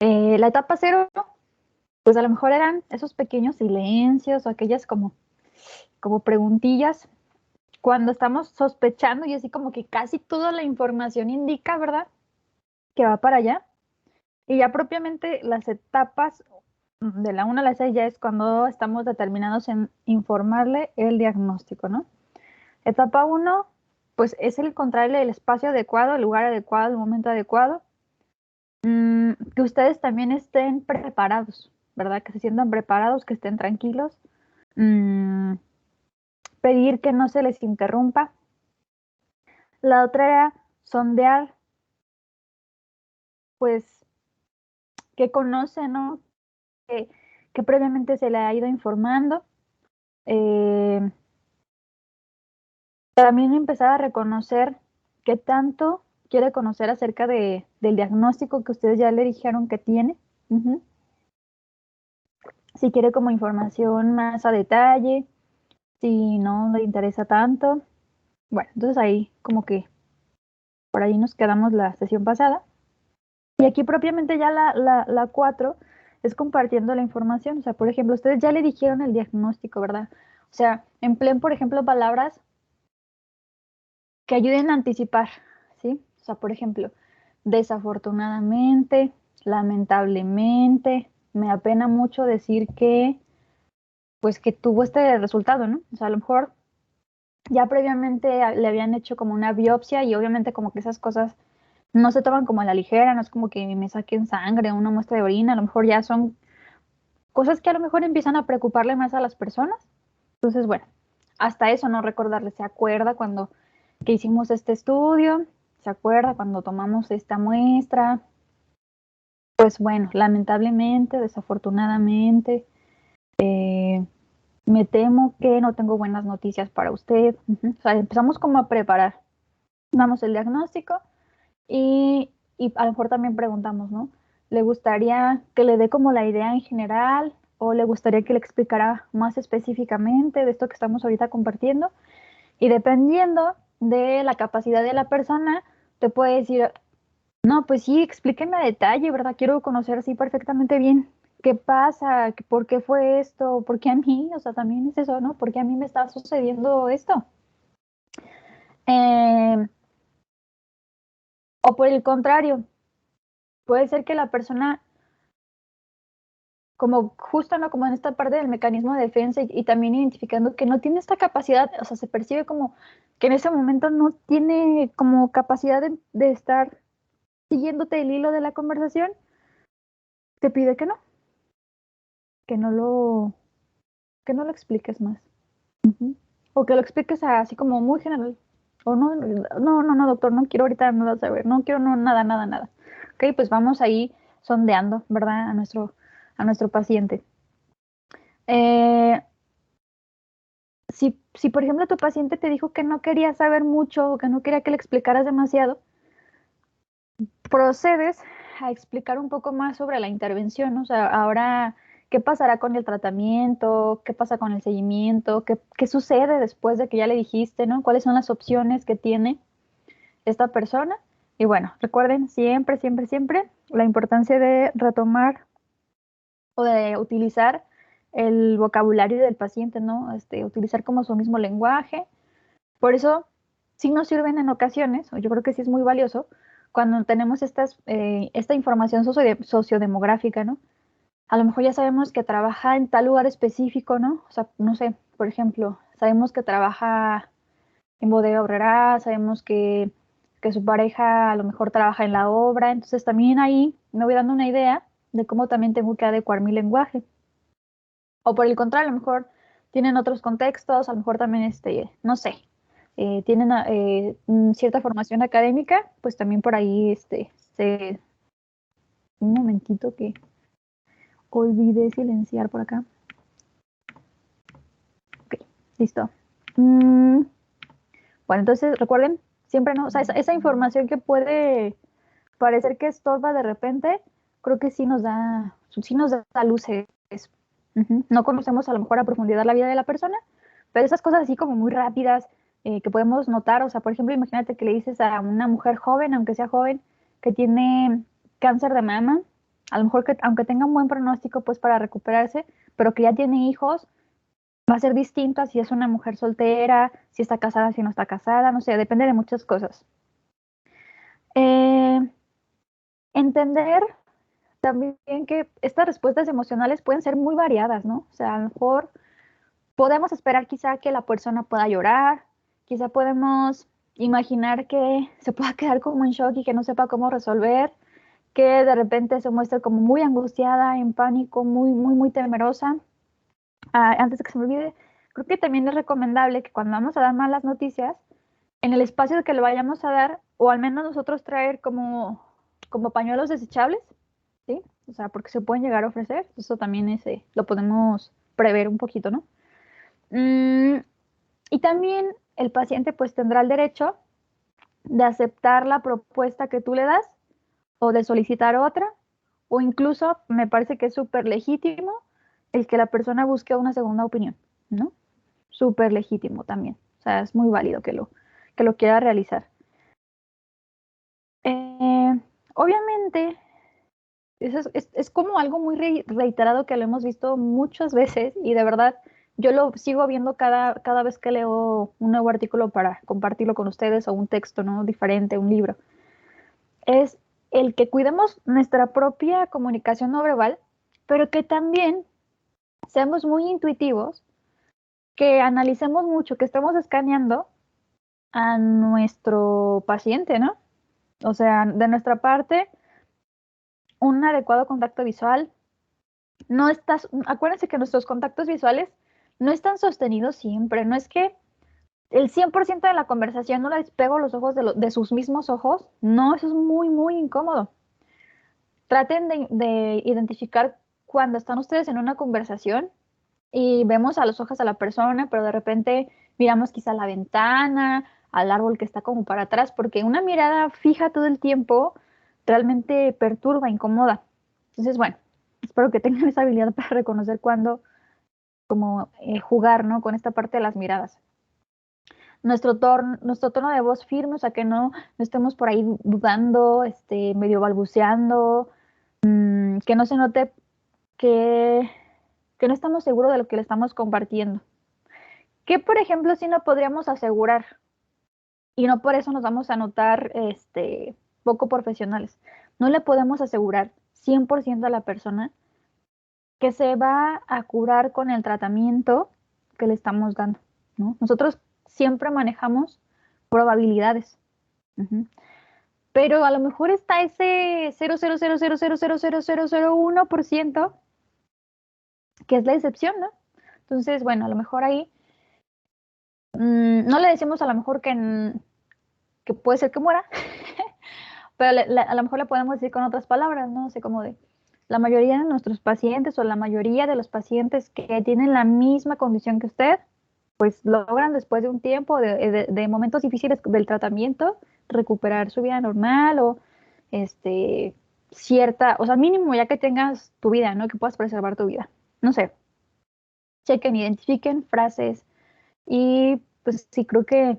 La etapa cero, pues a lo mejor eran esos pequeños silencios o aquellas como preguntillas cuando estamos sospechando y así como que casi toda la información indica, ¿verdad? Que va para allá. Y ya propiamente las etapas de la 1 a la 6 ya es cuando estamos determinados en informarle el diagnóstico, ¿no? Etapa uno, pues es el encontrarle el espacio adecuado, el lugar adecuado, el momento adecuado. Que ustedes también estén preparados, ¿verdad? Que se sientan preparados, que estén tranquilos. Mm, Pedir que no se les interrumpa. La otra era sondear, pues, que conoce, ¿no? Que, que previamente se le ha ido informando. Eh, También empezar a reconocer qué tanto quiere conocer acerca del diagnóstico que ustedes ya le dijeron que tiene. Ujú. Si quiere como información más a detalle, si no le interesa tanto. Bueno, entonces ahí como que por ahí nos quedamos la sesión pasada. Y aquí propiamente ya la 4 es compartiendo la información. O sea, por ejemplo, ustedes ya le dijeron el diagnóstico, ¿verdad? O sea, empleen, por ejemplo, palabras que ayuden a anticipar, ¿sí? O sea, por ejemplo, desafortunadamente, lamentablemente, me apena mucho decir que, pues que tuvo este resultado, ¿no? O sea, a lo mejor ya previamente le habían hecho como una biopsia y obviamente como que esas cosas no se toman como a la ligera, no es como que me saquen sangre o una muestra de orina, a lo mejor ya son cosas que a lo mejor empiezan a preocuparle más a las personas. Entonces, bueno, hasta eso no recordarle, se acuerda cuando que hicimos este estudio, se acuerda cuando tomamos esta muestra. Pues bueno, lamentablemente, desafortunadamente, me temo que no tengo buenas noticias para usted. O sea, empezamos como a preparar, damos el diagnóstico y a lo mejor también preguntamos, ¿no? ¿Le gustaría que le dé como la idea en general o le gustaría que le explicara más específicamente de esto que estamos ahorita compartiendo? Y dependiendo de la capacidad de la persona, te puede decir, no, pues sí, explíqueme a detalle, ¿verdad? Quiero conocer así perfectamente bien qué pasa, por qué fue esto, por qué a mí, o sea, también es eso, ¿no? ¿Por qué a mí me está sucediendo esto? Eh, o por el contrario, puede ser que la persona, como justo, ¿no? Como en esta parte del mecanismo de defensa y también identificando que no tiene esta capacidad, o sea, se percibe como que en ese momento no tiene como capacidad de estar siguiéndote el hilo de la conversación, te pide que no lo, que no lo expliques más. Ujú. O que lo expliques así como muy general. O no, no, no, no, doctor, no quiero ahorita nada saber, no quiero no, nada, nada, nada. Ok, pues vamos ahí sondeando, ¿verdad? A nuestro paciente. Eh, si, por ejemplo, tu paciente te dijo que no quería saber mucho o que no quería que le explicaras demasiado, procedes a explicar un poco más sobre la intervención, ¿no? O sea, ahora, ¿qué pasará con el tratamiento? ¿Qué pasa con el seguimiento? ¿Qué sucede después de que ya le dijiste, ¿no? ¿Cuáles son las opciones que tiene esta persona? Y bueno, recuerden siempre, siempre, siempre la importancia de retomar o de utilizar el vocabulario del paciente, ¿no? Utilizar como su mismo lenguaje. Por eso, sí nos sirven en ocasiones, o yo creo que sí es muy valioso, cuando tenemos esta información sociodemográfica, ¿no? A lo mejor ya sabemos que trabaja en tal lugar específico, ¿no? O sea, no sé, por ejemplo, sabemos que trabaja en bodega obrera, sabemos que su pareja a lo mejor trabaja en la obra, entonces también ahí me voy dando una idea de cómo también tengo que adecuar mi lenguaje. O por el contrario, a lo mejor tienen otros contextos, a lo mejor también, no sé, tienen cierta formación académica, pues también por ahí, un momentito que olvidé silenciar por acá. Ok, listo. Mm, bueno, entonces recuerden, siempre no, o sea, esa información que puede parecer que estorba de repente, creo que sí nos da luces. Ujú. No conocemos a lo mejor a profundidad la vida de la persona, pero esas cosas así como muy rápidas que podemos notar, o sea, por ejemplo, imagínate que le dices a una mujer joven, aunque sea joven, que tiene cáncer de mama, a lo mejor que aunque tenga un buen pronóstico pues para recuperarse, pero que ya tiene hijos, va a ser distinto a si es una mujer soltera, si está casada, si no está casada, no sé, depende de muchas cosas. Eh, Entender también que estas respuestas emocionales pueden ser muy variadas, ¿no? O sea, a lo mejor podemos esperar quizá que la persona pueda llorar, quizá podemos imaginar que se pueda quedar como en shock y que no sepa cómo resolver, que de repente se muestre como muy angustiada, en pánico, muy temerosa. Antes de que se me olvide, creo que también es recomendable que cuando vamos a dar malas noticias, en el espacio que le vayamos a dar, o al menos nosotros traer como pañuelos desechables, ¿sí? O sea, porque se pueden llegar a ofrecer, eso también lo podemos prever un poquito, ¿no? Mm, y también el paciente pues tendrá el derecho de aceptar la propuesta que tú le das o de solicitar otra, o incluso me parece que es súper legítimo el que la persona busque una segunda opinión, ¿no? Súper legítimo también. O sea, es muy válido que lo quiera realizar. Eh, Obviamente, es como algo muy reiterado que lo hemos visto muchas veces y de verdad yo lo sigo viendo cada vez que leo un nuevo artículo para compartirlo con ustedes o un texto, ¿no? Diferente, un libro. Es el que cuidemos nuestra propia comunicación no verbal, pero que también seamos muy intuitivos, que analicemos mucho, que estemos escaneando a nuestro paciente, ¿no? O sea, de nuestra parte, un adecuado contacto visual. No estás, acuérdense que nuestros contactos visuales no están sostenidos siempre, no es que el 100% de la conversación no la despego los ojos de sus mismos ojos, no, eso es muy incómodo. Traten de identificar cuando están ustedes en una conversación y vemos a los ojos a la persona, pero de repente miramos quizá a la ventana, al árbol que está como para atrás, porque una mirada fija todo el tiempo realmente perturba, incomoda. Entonces, bueno, espero que tengan esa habilidad para reconocer cuándo, como jugar, ¿no? Con esta parte de las miradas. Nuestro tono de voz firme, o sea, que no estemos por ahí dudando, medio balbuceando, que no se note que, que no estamos seguros de lo que le estamos compartiendo. Que, por ejemplo, si no podríamos asegurar y no por eso nos vamos a notar poco profesionales. No le podemos asegurar 100% a la persona que se va a curar con el tratamiento que le estamos dando, ¿no? Nosotros siempre manejamos probabilidades. Ujú. Pero a lo mejor está ese 0,000000001% que es la excepción, ¿no? Entonces, bueno, a lo mejor ahí no le decimos a lo mejor que puede ser que muera, pero a lo mejor le podemos decir con otras palabras, ¿no? O sea, como de la mayoría de nuestros pacientes o la mayoría de los pacientes que tienen la misma condición que usted, pues logran después de un tiempo, de momentos difíciles del tratamiento, recuperar su vida normal o este, cierta, o sea, mínimo ya que tengas tu vida, ¿no? Que puedas preservar tu vida. No sé, chequen, identifiquen frases y pues sí, creo que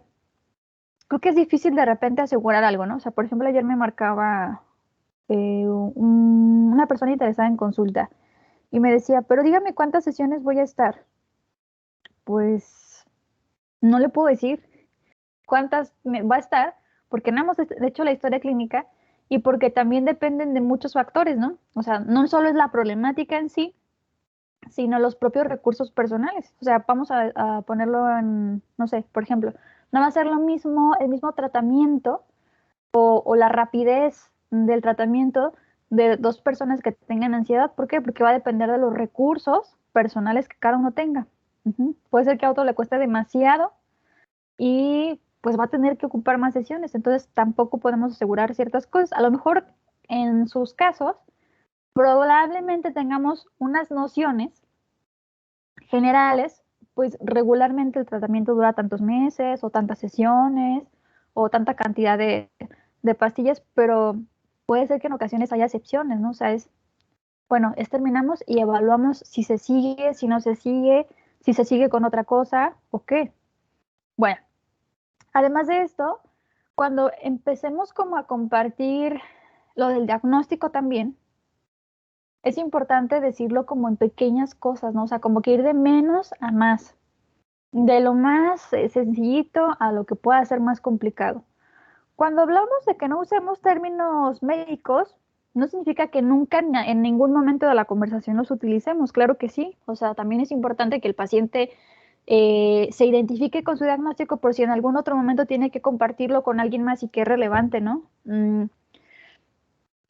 es difícil de repente asegurar algo, ¿no? O sea, por ejemplo, ayer me marcaba una persona interesada en consulta y me decía, pero dígame cuántas sesiones voy a estar. Pues no le puedo decir cuántas va a estar porque no hemos hecho la historia clínica y porque también dependen de muchos factores, ¿no? O sea, no solo es la problemática en sí, sino los propios recursos personales. O sea, vamos a ponerlo en, no sé, por ejemplo, no va a ser lo mismo, el mismo tratamiento o la rapidez del tratamiento de dos personas que tengan ansiedad. ¿Por qué? Porque va a depender de los recursos personales que cada uno tenga. Ujú. Puede ser que a otro le cueste demasiado y pues va a tener que ocupar más sesiones. Entonces tampoco podemos asegurar ciertas cosas. A lo mejor en sus casos probablemente tengamos unas nociones generales, pues regularmente el tratamiento dura tantos meses o tantas sesiones o tanta cantidad de pastillas, pero puede ser que en ocasiones haya excepciones, ¿no? O sea, bueno, terminamos y evaluamos si se sigue, si no se sigue, si se sigue con otra cosa o qué. Bueno, además de esto, cuando empecemos como a compartir lo del diagnóstico también, es importante decirlo como en pequeñas cosas, ¿no? O sea, como que ir de menos a más, de lo más sencillito a lo que pueda ser más complicado. Cuando hablamos de que no usemos términos médicos, no significa que nunca en ningún momento de la conversación los utilicemos, claro que sí. O sea, también es importante que el paciente se identifique con su diagnóstico por si en algún otro momento tiene que compartirlo con alguien más y que es relevante, ¿no?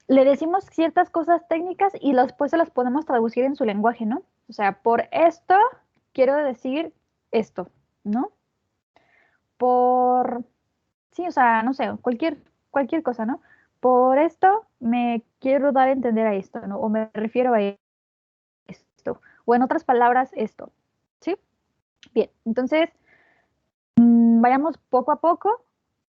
Le decimos ciertas cosas técnicas y después se las podemos traducir en su lenguaje, ¿no? O sea, por esto quiero decir esto, ¿no? Por, sí, o sea, no sé, cualquier cosa, ¿no? Por esto me quiero dar a entender a esto, ¿no? O me refiero a esto. O en otras palabras, esto. ¿Sí? Bien, entonces, vayamos poco a poco,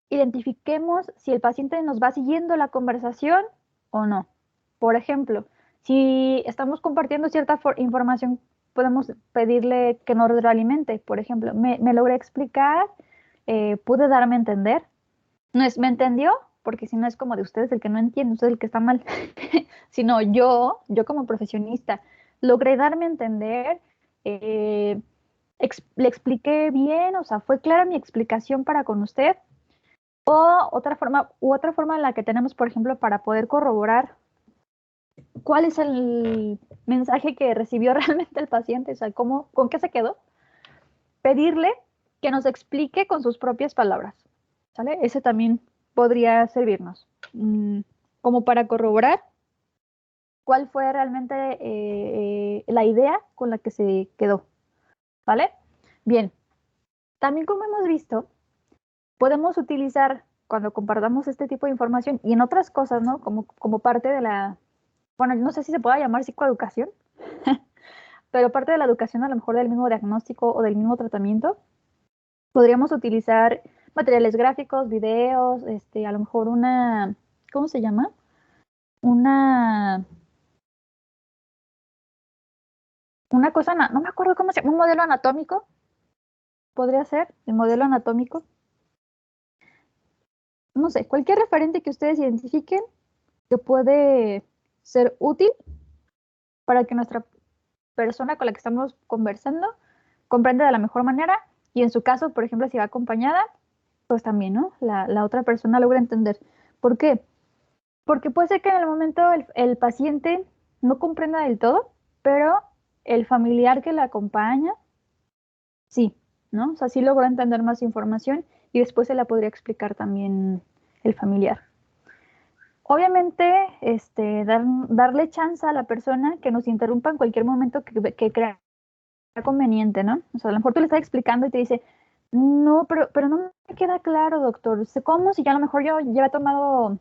identifiquemos si el paciente nos va siguiendo la conversación o no. Por ejemplo, si estamos compartiendo cierta información, podemos pedirle que nos retroalimente. Por ejemplo, me logré explicar, pude darme a entender. No es, ¿me entendió? Porque si no es como de ustedes el que no entiende, usted el que está mal, sino yo como profesionista, logré darme a entender, eh, le expliqué bien, o sea, fue clara mi explicación para con usted. O otra forma en la que tenemos, por ejemplo, para poder corroborar cuál es el mensaje que recibió realmente el paciente, o sea, cómo, con qué se quedó, pedirle que nos explique con sus propias palabras, ¿sale? Ese también podría servirnos, como para corroborar cuál fue realmente la idea con la que se quedó, ¿vale? Bien, también como hemos visto, podemos utilizar cuando compartamos este tipo de información y en otras cosas, ¿no? Como parte de la, bueno, no sé si se pueda llamar psicoeducación, pero parte de la educación a lo mejor del mismo diagnóstico o del mismo tratamiento, podríamos utilizar materiales gráficos, videos, a lo mejor una, ¿cómo se llama? Una, una cosa, no me acuerdo cómo se llama, un modelo anatómico, podría ser, el modelo anatómico. No sé, cualquier referente que ustedes identifiquen que puede ser útil para que nuestra persona con la que estamos conversando comprenda de la mejor manera y en su caso, por ejemplo, si va acompañada, pues también, ¿no? La otra persona logra entender. ¿Por qué? Porque puede ser que en el momento el paciente no comprenda del todo, pero el familiar que la acompaña, sí, ¿no? O sea, sí logró entender más información y después se la podría explicar también el familiar. Obviamente, darle chance a la persona que nos interrumpa en cualquier momento que crea conveniente, ¿no? O sea, a lo mejor tú le estás explicando y te dice, no, pero no me queda claro, doctor. ¿Cómo? Si ya a lo mejor yo ya he tomado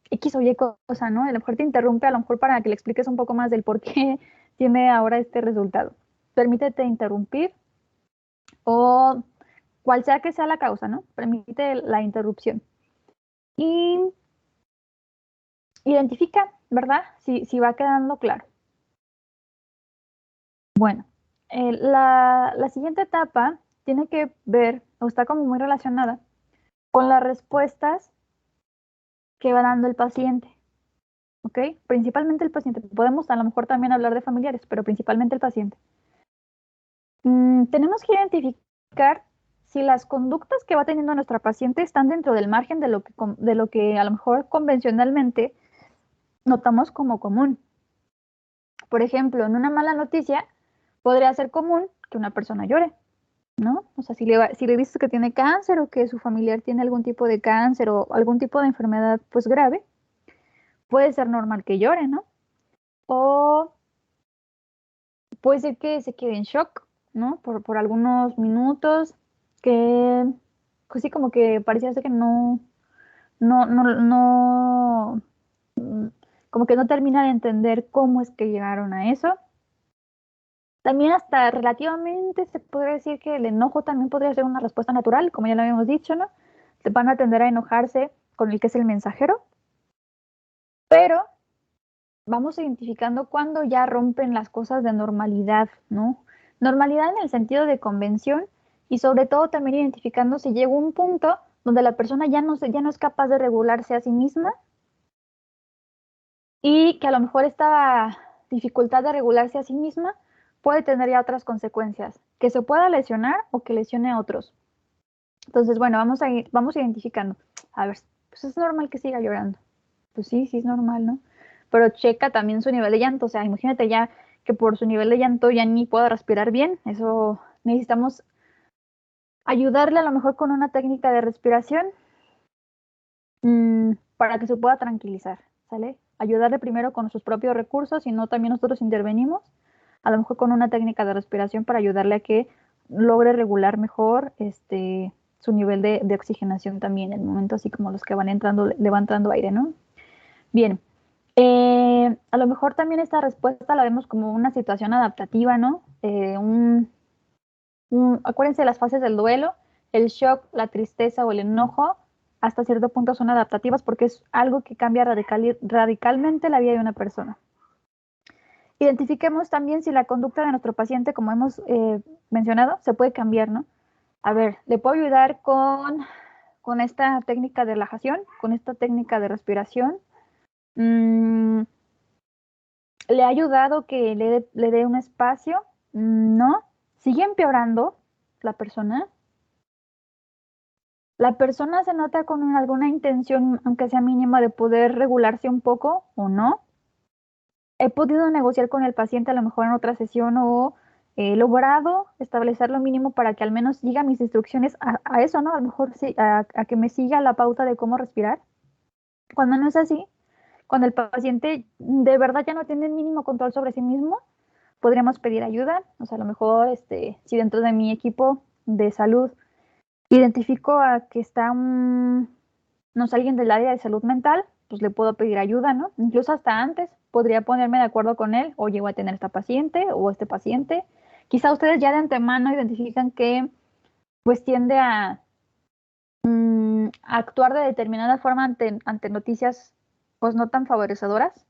X o Y cosa, ¿no? A lo mejor te interrumpe, a lo mejor para que le expliques un poco más del por qué tiene ahora este resultado. Permítete interrumpir o cual sea la causa, ¿no? Permite la interrupción. Y identifica, ¿verdad? Si va quedando claro. Bueno, la siguiente etapa tiene que ver, o está como muy relacionada, con las respuestas que va dando el paciente, ¿ok? Principalmente el paciente. Podemos a lo mejor también hablar de familiares, pero principalmente el paciente. Tenemos que identificar si las conductas que va teniendo nuestra paciente están dentro del margen de lo que a lo mejor convencionalmente notamos como común. Por ejemplo, en una mala noticia podría ser común que una persona llore, ¿no? O sea, si le dices que tiene cáncer o que su familiar tiene algún tipo de cáncer o algún tipo de enfermedad pues grave, puede ser normal que llore, ¿no? O puede ser que se quede en shock, ¿no? Por algunos minutos, que pues sí, como que parecía ser que no, como que no termina de entender cómo es que llegaron a eso. También hasta relativamente se podría decir que el enojo también podría ser una respuesta natural, como ya lo habíamos dicho, ¿no? Se van a tender a enojarse con el que es el mensajero, pero vamos identificando cuando ya rompen las cosas de normalidad, ¿no? Normalidad en el sentido de convención y sobre todo también identificando si llega un punto donde la persona ya no es capaz de regularse a sí misma y que a lo mejor está dificultad de regularse a sí misma puede tener ya otras consecuencias, que se pueda lesionar o que lesione a otros. Entonces, bueno, vamos identificando. A ver, pues es normal que siga llorando. Pues sí, sí es normal, ¿no? Pero checa también su nivel de llanto. O sea, imagínate ya que por su nivel de llanto ya ni pueda respirar bien. Eso necesitamos ayudarle a lo mejor con una técnica de respiración para que se pueda tranquilizar, ¿sale? Ayudarle primero con sus propios recursos, y no también nosotros intervenimos, a lo mejor con una técnica de respiración para ayudarle a que logre regular mejor su nivel de oxigenación también, en el momento así como los que van entrando, le va entrando aire, ¿no? Bien, a lo mejor también esta respuesta la vemos como una situación adaptativa, ¿no? Acuérdense de las fases del duelo, el shock, la tristeza o el enojo, hasta cierto punto son adaptativas porque es algo que cambia radicalmente la vida de una persona. Identifiquemos también si la conducta de nuestro paciente, como hemos mencionado, se puede cambiar, ¿no? A ver, le puedo ayudar con esta técnica de relajación, con esta técnica de respiración. ¿Le ha ayudado que le dé un espacio? No. ¿Sigue empeorando la persona? ¿La persona se nota con alguna intención, aunque sea mínima, de poder regularse un poco o no? ¿He podido negociar con el paciente a lo mejor en otra sesión o he logrado establecer lo mínimo para que al menos siga mis instrucciones a eso, ¿no? A lo mejor sí, a que me siga la pauta de cómo respirar. Cuando no es así, cuando el paciente de verdad ya no tiene el mínimo control sobre sí mismo, podríamos pedir ayuda. O sea, a lo mejor si dentro de mi equipo de salud identifico a que está no sé, alguien del área de salud mental, pues le puedo pedir ayuda, ¿no? Incluso hasta antes podría ponerme de acuerdo con él, o llego a tener esta paciente o este paciente. Quizá ustedes ya de antemano identifican que pues tiende a actuar de determinada forma ante noticias pues no tan favorecedoras,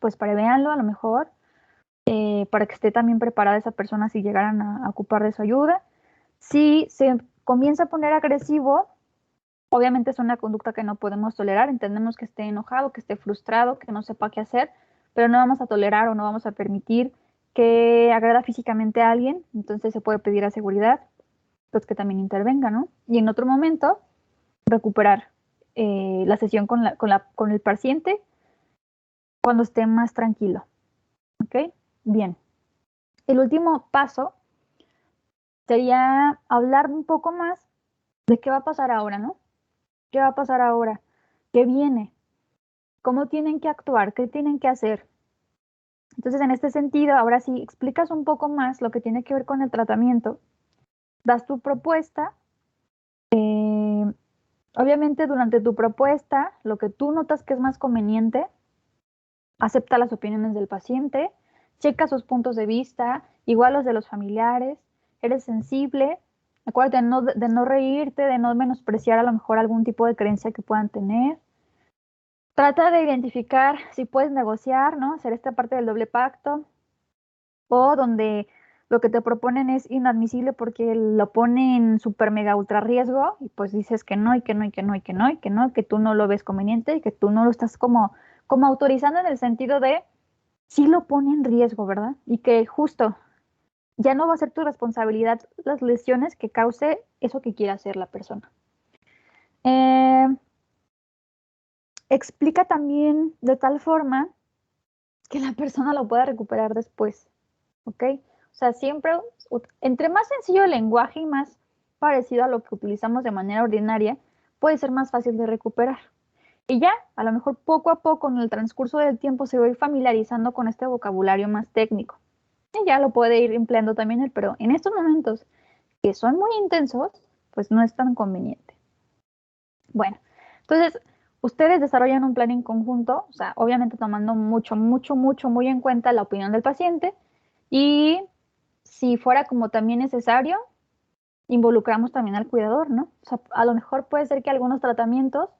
pues prevéanlo a lo mejor, para que esté también preparada esa persona si llegaran a ocupar de su ayuda. Si se comienza a poner agresivo, obviamente es una conducta que no podemos tolerar. Entendemos que esté enojado, que esté frustrado, que no sepa qué hacer, pero no vamos a tolerar o no vamos a permitir que agreda físicamente a alguien. Entonces se puede pedir a seguridad, pues que también intervenga, ¿no? Y en otro momento, recuperar la sesión con el paciente cuando esté más tranquilo. ¿Ok? Bien. El último paso sería hablar un poco más de qué va a pasar ahora, ¿no? ¿Qué va a pasar ahora? ¿Qué viene? ¿Cómo tienen que actuar? ¿Qué tienen que hacer? Entonces, en este sentido, ahora sí, explicas un poco más lo que tiene que ver con el tratamiento, das tu propuesta. Obviamente, durante tu propuesta, lo que tú notas que es más conveniente, acepta las opiniones del paciente, checa sus puntos de vista, igual los de los familiares, eres sensible. Acuérdate de no reírte, de no menospreciar a lo mejor algún tipo de creencia que puedan tener. Trata de identificar si puedes negociar, ¿no? Hacer esta parte del doble pacto, o donde lo que te proponen es inadmisible porque lo pone en súper mega ultra riesgo y pues dices que no y que no y que no y que no y que no, que tú no lo ves conveniente y que tú no lo estás como autorizando, en el sentido de sí lo pone en riesgo, ¿verdad? Y que justo ya no va a ser tu responsabilidad las lesiones que cause eso que quiera hacer la persona. Explica también de tal forma que la persona lo pueda recuperar después, ¿ok? O sea, siempre, entre más sencillo el lenguaje y más parecido a lo que utilizamos de manera ordinaria, puede ser más fácil de recuperar. Y ya, a lo mejor poco a poco, en el transcurso del tiempo, se va a ir familiarizando con este vocabulario más técnico. Y ya lo puede ir empleando también él, pero en estos momentos que son muy intensos, pues no es tan conveniente. Bueno, entonces, ustedes desarrollan un plan en conjunto, o sea, obviamente tomando mucho, mucho, mucho, muy en cuenta la opinión del paciente, y si fuera como también necesario, involucramos también al cuidador, ¿no? O sea, a lo mejor puede ser que algunos tratamientos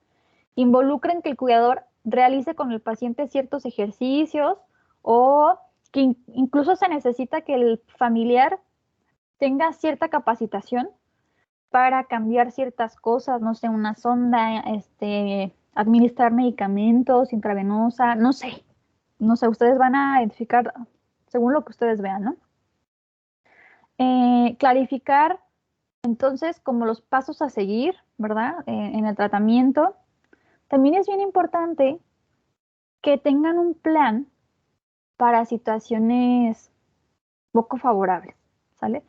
involucren que el cuidador realice con el paciente ciertos ejercicios, o que incluso se necesita que el familiar tenga cierta capacitación para cambiar ciertas cosas, no sé, una sonda, administrar medicamentos intravenosa, no sé. no sé, ustedes van a identificar según lo que ustedes vean, ¿no? Clarificar entonces como los pasos a seguir, ¿verdad? En el tratamiento. También es bien importante que tengan un plan para situaciones poco favorables, ¿sale?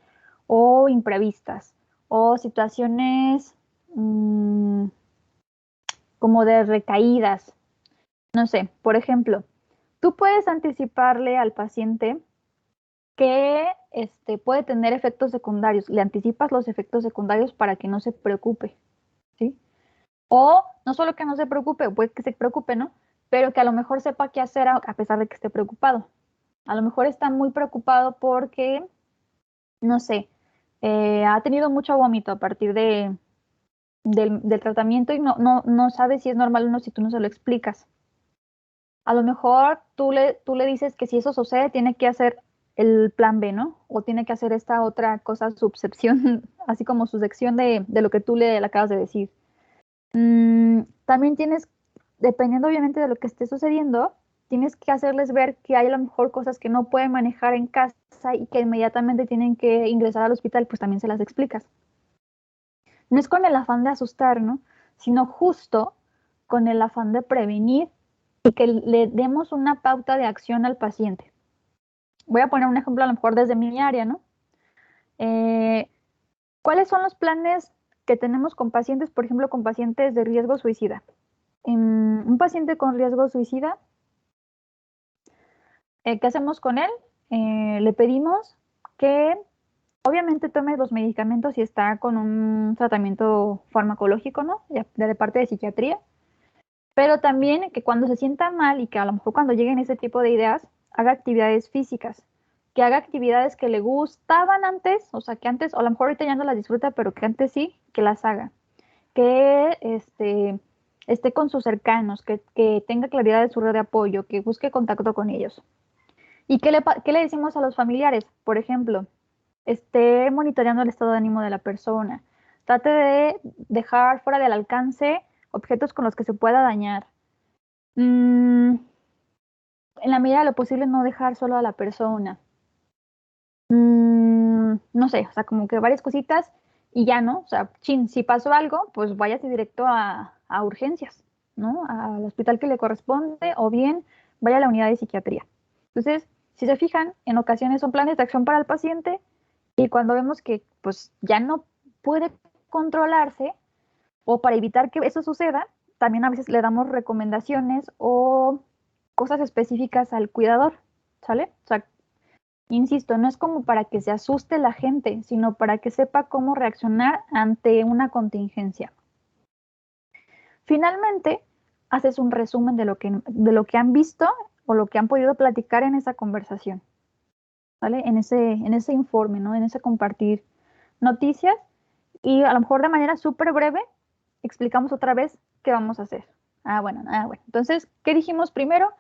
O imprevistas, o situaciones como de recaídas. No sé, por ejemplo, tú puedes anticiparle al paciente que puede tener efectos secundarios. Le anticipas los efectos secundarios para que no se preocupe, ¿sí? O no solo que no se preocupe, puede que se preocupe, ¿no? Pero que a lo mejor sepa qué hacer a pesar de que esté preocupado. A lo mejor está muy preocupado porque, no sé, ha tenido mucho vómito a partir del tratamiento y no sabe si es normal o no si tú no se lo explicas. A lo mejor tú le dices que si eso sucede, tiene que hacer el plan B, ¿no? O tiene que hacer esta otra cosa, subsección, así como su sección de lo que tú le acabas de decir. También tienes, dependiendo obviamente de lo que esté sucediendo, tienes que hacerles ver que hay a lo mejor cosas que no pueden manejar en casa y que inmediatamente tienen que ingresar al hospital, pues también se las explicas. No es con el afán de asustar, ¿no? Sino justo con el afán de prevenir y que le demos una pauta de acción al paciente. Voy a poner un ejemplo a lo mejor desde mi área, ¿no? Eh, ¿Cuáles son los planes que tenemos con pacientes, por ejemplo, con pacientes de riesgo suicida? Un paciente con riesgo suicida, ¿qué hacemos con él? Le pedimos que obviamente tome los medicamentos si está con un tratamiento farmacológico, ¿no? De parte de psiquiatría, pero también que cuando se sienta mal y que a lo mejor cuando lleguen ese tipo de ideas, haga actividades físicas, que haga actividades que le gustaban antes, o sea, que antes, o a lo mejor ahorita ya no las disfruta, pero que antes sí, que las haga, que esté con sus cercanos, que tenga claridad de su red de apoyo, que busque contacto con ellos. ¿Y qué le decimos a los familiares? Por ejemplo, esté monitoreando el estado de ánimo de la persona. Trate de dejar fuera del alcance objetos con los que se pueda dañar. Mm, en la medida de lo posible, no dejar solo a la persona. No sé, o sea, como que varias cositas y ya, ¿no? O sea, si pasó algo, pues váyase directo a urgencias, ¿no? Al hospital que le corresponde o bien vaya a la unidad de psiquiatría. Entonces, si se fijan, en ocasiones son planes de acción para el paciente y cuando vemos que pues ya no puede controlarse o para evitar que eso suceda, también a veces le damos recomendaciones o cosas específicas al cuidador, ¿sale? O sea, insisto, no es como para que se asuste la gente, sino para que sepa cómo reaccionar ante una contingencia. Finalmente, haces un resumen de lo que han visto o lo que han podido platicar en esa conversación, ¿vale? En ese informe, ¿no? En ese compartir noticias y a lo mejor de manera súper breve explicamos otra vez qué vamos a hacer. Bueno. Entonces, ¿qué dijimos primero?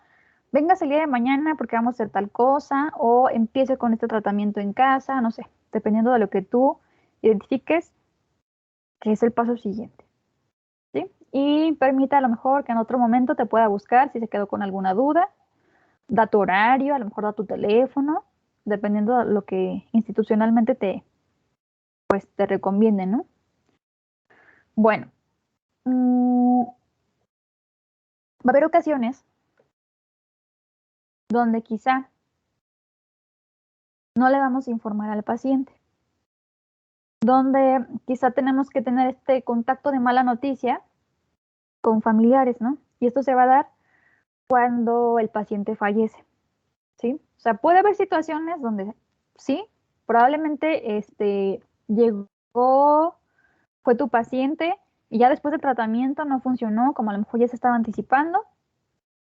Vengas el día de mañana porque vamos a hacer tal cosa o empiece con este tratamiento en casa, no sé, dependiendo de lo que tú identifiques que es el paso siguiente, ¿sí? Y permita a lo mejor que en otro momento te pueda buscar si se quedó con alguna duda, da tu horario, a lo mejor da tu teléfono, dependiendo de lo que institucionalmente te recomiende, ¿no? Bueno, va a haber ocasiones donde quizá no le vamos a informar al paciente, donde quizá tenemos que tener este contacto de mala noticia con familiares, ¿no? Y esto se va a dar cuando el paciente fallece, ¿sí? O sea, puede haber situaciones donde sí, probablemente llegó, fue tu paciente y ya después del tratamiento no funcionó, como a lo mejor ya se estaba anticipando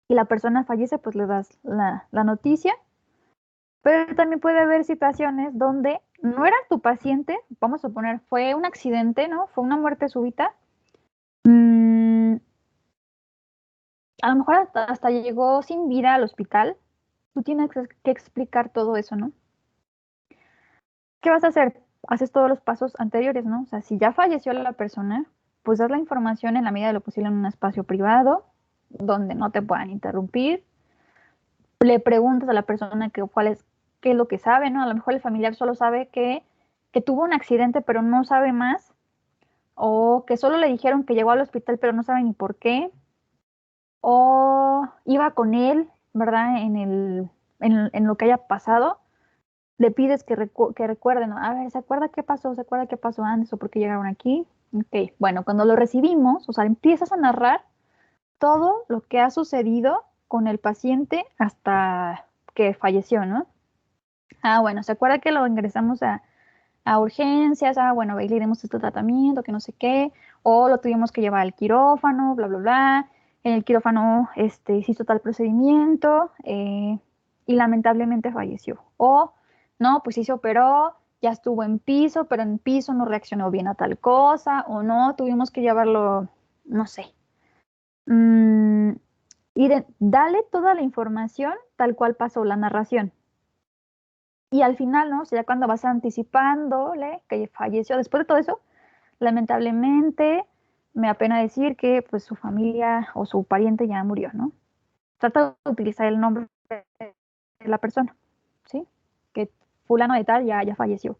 y la persona fallece, pues le das la noticia. Pero también puede haber situaciones donde no era tu paciente, vamos a suponer, fue un accidente, ¿no? Fue una muerte súbita. A lo mejor hasta llegó sin vida al hospital. Tú tienes que explicar todo eso, ¿no? ¿Qué vas a hacer? Haces todos los pasos anteriores, ¿no? O sea, si ya falleció la persona, pues das la información en la medida de lo posible en un espacio privado, donde no te puedan interrumpir. le preguntas a la persona qué es lo que sabe, ¿no? A lo mejor el familiar solo sabe que tuvo un accidente, pero no sabe más, o que solo le dijeron que llegó al hospital, pero no sabe ni por qué, o iba con él, ¿verdad? En lo que haya pasado, le pides que recuerden, ¿no? A ver, ¿se acuerda qué pasó? ¿Se acuerda qué pasó antes o por qué llegaron aquí? Ok, bueno, cuando lo recibimos, o sea, empiezas a narrar todo lo que ha sucedido con el paciente hasta que falleció, ¿no? Ah, bueno, ¿se acuerda que lo ingresamos a urgencias? Ah, bueno, ahí le dimos este tratamiento, que no sé qué, o lo tuvimos que llevar al quirófano, bla, bla, bla. En el quirófano, se hizo tal procedimiento y lamentablemente falleció. O, no, pues sí se operó, ya estuvo en piso, pero en piso no reaccionó bien a tal cosa, o no, tuvimos que llevarlo, no sé. Mm, dale toda la información tal cual pasó la narración. Y al final, ¿no? O sea, ya cuando vas anticipándole que falleció, después de todo eso, lamentablemente, me apena decir que pues su familia o su pariente ya murió, ¿no? Trata de utilizar el nombre de la persona, ¿sí? Que fulano de tal ya falleció.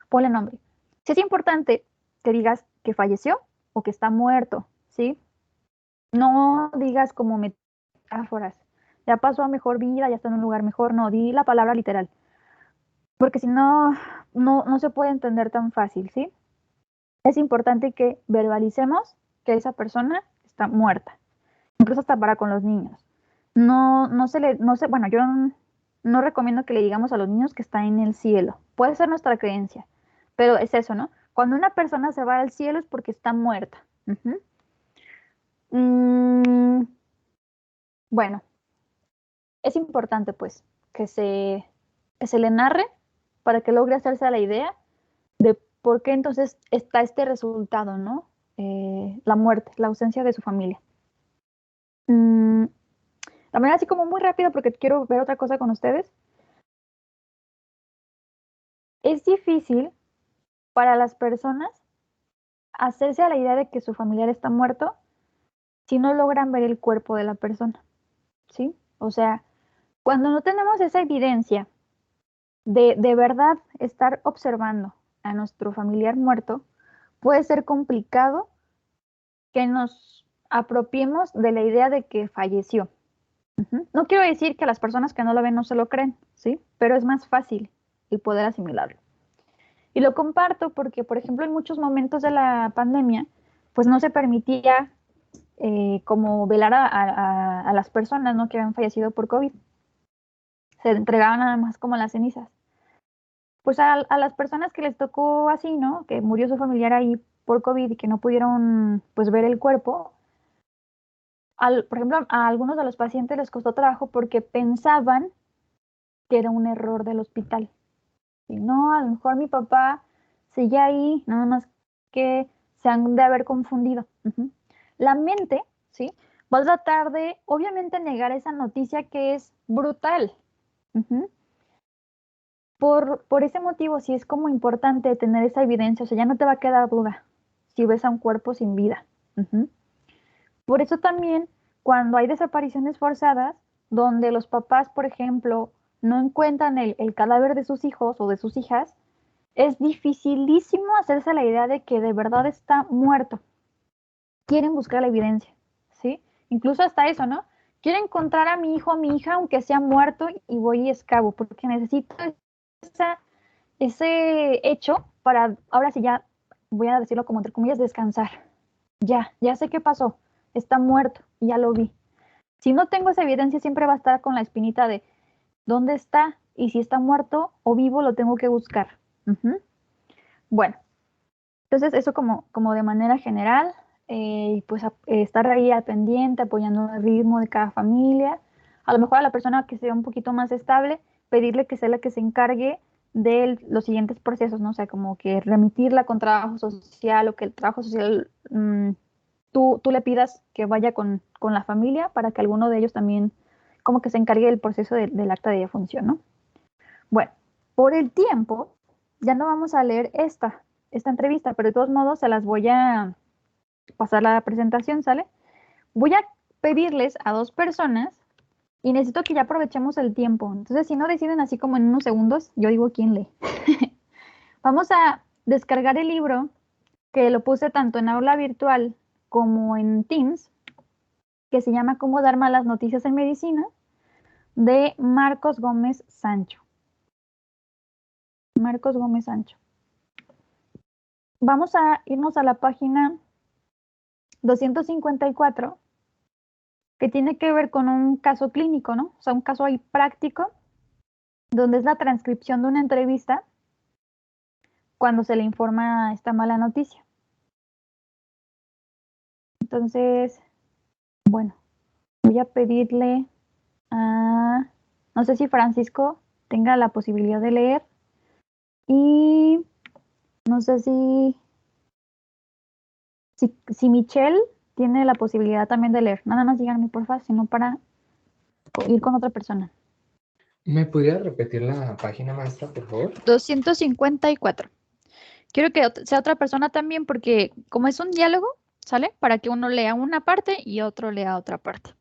Ponle nombre. Si es importante que digas que falleció o que está muerto, ¿sí? No digas como metáforas. Ya pasó a mejor vida, ya está en un lugar mejor. No, di la palabra literal. Porque si no, no se puede entender tan fácil, ¿sí? Es importante que verbalicemos que esa persona está muerta, incluso hasta para con los niños. Bueno, yo no recomiendo que le digamos a los niños que está en el cielo. Puede ser nuestra creencia, pero es eso, ¿no? Cuando una persona se va al cielo es porque está muerta. Ujú. Mm, bueno, es importante pues que que se le narre para que logre hacerse a la idea de por qué entonces está este resultado, ¿no? La muerte, la ausencia de su familia. Mm, la manera así como muy rápido porque quiero ver otra cosa con ustedes. Es difícil para las personas hacerse a la idea de que su familiar está muerto si no logran ver el cuerpo de la persona, ¿sí? O sea, cuando no tenemos esa evidencia de verdad estar observando a nuestro familiar muerto, puede ser complicado que nos apropiemos de la idea de que falleció. Ujú. No quiero decir que las personas que no lo ven no se lo creen, ¿sí? Pero es más fácil el poder asimilarlo. Y lo comparto porque, por ejemplo, en muchos momentos de la pandemia, pues no se permitía como velar a las personas, ¿no? Que habían fallecido por COVID. Se entregaban nada más como las cenizas. Pues a las personas que les tocó así, ¿no? Que murió su familiar ahí por COVID y que no pudieron, pues, ver el cuerpo. Por ejemplo, a algunos de los pacientes les costó trabajo porque pensaban que era un error del hospital. Y no, a lo mejor mi papá sigue ahí, nada más que se han de haber confundido. Ujú. La mente, ¿sí? Va a tratar de, obviamente, negar esa noticia que es brutal. Ujú. Por ese motivo, sí es como importante tener esa evidencia, o sea, ya no te va a quedar duda si ves a un cuerpo sin vida. Ujú. Por eso también, cuando hay desapariciones forzadas, donde los papás, por ejemplo, no encuentran el cadáver de sus hijos o de sus hijas, es dificilísimo hacerse la idea de que de verdad está muerto. Quieren buscar la evidencia, ¿sí? Incluso hasta eso, ¿no? Quiero encontrar a mi hijo o mi hija aunque sea muerto y voy y excavo, porque necesito ese hecho para, ahora sí ya, voy a decirlo como entre comillas, descansar. Ya sé qué pasó, está muerto, ya lo vi. Si no tengo esa evidencia, siempre va a estar con la espinita de dónde está y si está muerto o vivo, lo tengo que buscar. Ujú. Bueno, entonces eso como de manera general, pues estar ahí al pendiente, apoyando el ritmo de cada familia. A lo mejor a la persona que sea un poquito más estable, pedirle que sea la que se encargue de los siguientes procesos, ¿no? O sea, como que remitirla con trabajo social o que el trabajo social tú le pidas que vaya con la familia para que alguno de ellos también como que se encargue del proceso del acta de defunción, ¿no? Bueno, por el tiempo, ya no vamos a leer esta entrevista, pero de todos modos se las voy a pasar la presentación, ¿sale? Voy a pedirles a dos personas y necesito que ya aprovechemos el tiempo. Entonces, si no deciden así como en unos segundos, yo digo quién lee. Vamos a descargar el libro que lo puse tanto en aula virtual como en Teams, que se llama Cómo dar malas noticias en medicina, de Marcos Gómez Sancho. Marcos Gómez Sancho. Vamos a irnos a la página 254, que tiene que ver con un caso clínico, ¿no? O sea, un caso ahí práctico, donde es la transcripción de una entrevista cuando se le informa esta mala noticia. Entonces, bueno, voy a pedirle a, no sé si Francisco tenga la posibilidad de leer y no sé si Michelle tiene la posibilidad también de leer. Nada más díganme, por favor, sino para ir con otra persona. ¿Me pudiera repetir la página, maestra, por favor? 254. Quiero que sea otra persona también porque como es un diálogo, ¿sale? Para que uno lea una parte y otro lea otra parte.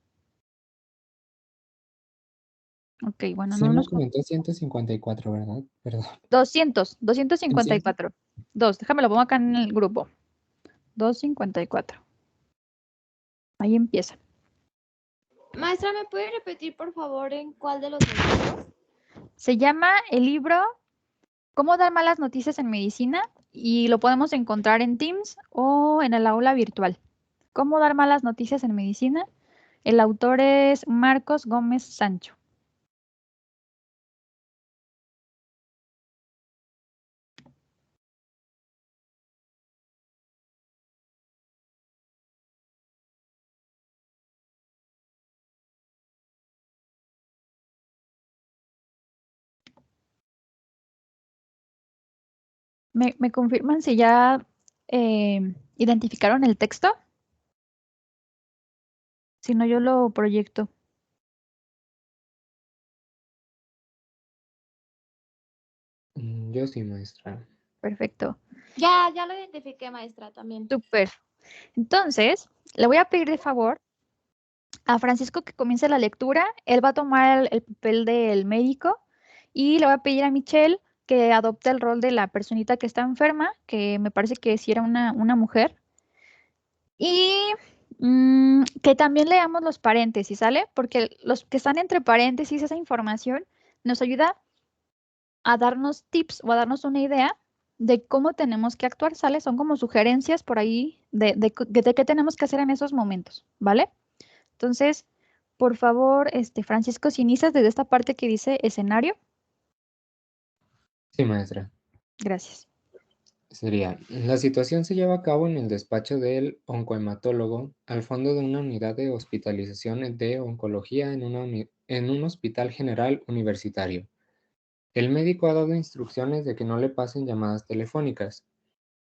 Ok, bueno, no Se me nos... comentó 154, ¿verdad? Perdón. 200, ¿El 100? 254. Déjame lo pongo acá en el grupo. 254. Ahí empieza. Maestra, ¿me puede repetir, por favor, en cuál de los libros? Se llama el libro ¿Cómo dar malas noticias en medicina? Y lo podemos encontrar en Teams o en el aula virtual. ¿Cómo dar malas noticias en medicina? El autor es Marcos Gómez Sancho. ¿Me confirman si ya identificaron el texto? Si no, yo lo proyecto. Yo sí, maestra. Perfecto. Ya lo identifiqué, maestra, también. Súper. Entonces, le voy a pedir de favor a Francisco que comience la lectura. Él va a tomar el papel del médico y le voy a pedir a Michelle que adopte el rol de la personita que está enferma, que me parece que sí era una mujer. Y que también leamos los paréntesis, ¿sale? Porque los que están entre paréntesis, esa información nos ayuda a darnos tips o a darnos una idea de cómo tenemos que actuar, ¿sale? Son como sugerencias por ahí de qué tenemos que hacer en esos momentos, ¿vale? Entonces, por favor, Francisco, si inicias desde esta parte que dice escenario, Sí, maestra. gracias. Sería, la situación se lleva a cabo en el despacho del oncohematólogo, al fondo de una unidad de hospitalización de oncología en un hospital general universitario. El médico ha dado instrucciones de que no le pasen llamadas telefónicas.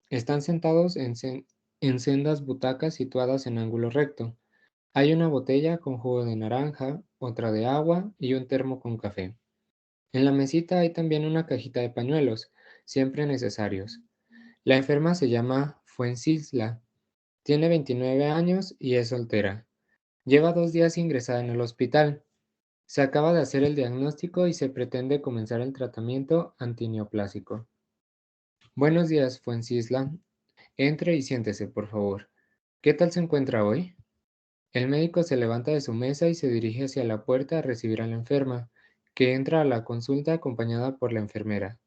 Están sentados en sendas butacas situadas en ángulo recto. Hay una botella con jugo de naranja, otra de agua y un termo con café. En la mesita hay también una cajita de pañuelos, siempre necesarios. La enferma se llama Fuencisla, tiene 29 años y es soltera. Lleva 2 días ingresada en el hospital. Se acaba de hacer el diagnóstico y se pretende comenzar el tratamiento antineoplásico. Buenos días, Fuencisla. Entre y siéntese, por favor. ¿Qué tal se encuentra hoy? El médico se levanta de su mesa y se dirige hacia la puerta a recibir a la enferma, que entra a la consulta acompañada por la enfermera.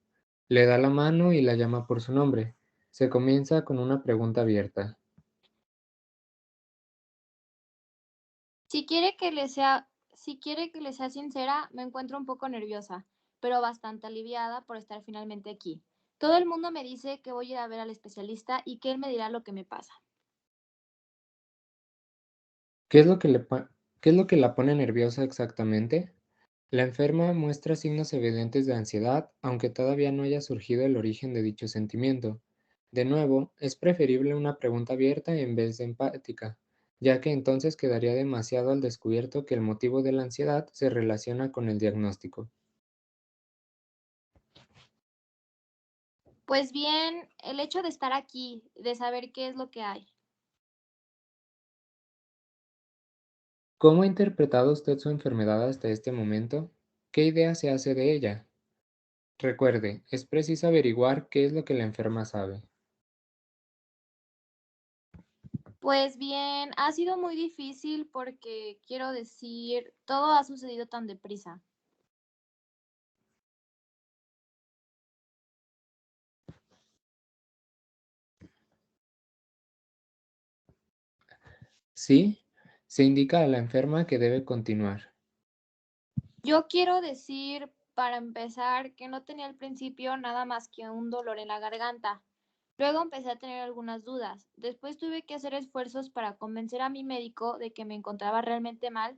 Le da la mano y la llama por su nombre. Se comienza con una pregunta abierta. Si quiere que le sea sincera, me encuentro un poco nerviosa, pero bastante aliviada por estar finalmente aquí. Todo el mundo me dice que voy a ir a ver al especialista y que él me dirá lo que me pasa. ¿Qué es lo que qué es lo que la pone nerviosa exactamente? La enferma muestra signos evidentes de ansiedad, aunque todavía no haya surgido el origen de dicho sentimiento. De nuevo, es preferible una pregunta abierta en vez de empática, ya que entonces quedaría demasiado al descubierto que el motivo de la ansiedad se relaciona con el diagnóstico. Pues bien, el hecho de estar aquí, de saber qué es lo que hay. ¿Cómo ha interpretado usted su enfermedad hasta este momento? ¿Qué idea se hace de ella? Recuerde, es preciso averiguar qué es lo que la enferma sabe. Pues bien, ha sido muy difícil porque quiero decir, todo ha sucedido tan deprisa. Sí, se indica a la enferma que debe continuar. Yo quiero decir, para empezar, que no tenía al principio nada más que un dolor en la garganta. Luego empecé a tener algunas dudas. Después tuve que hacer esfuerzos para convencer a mi médico de que me encontraba realmente mal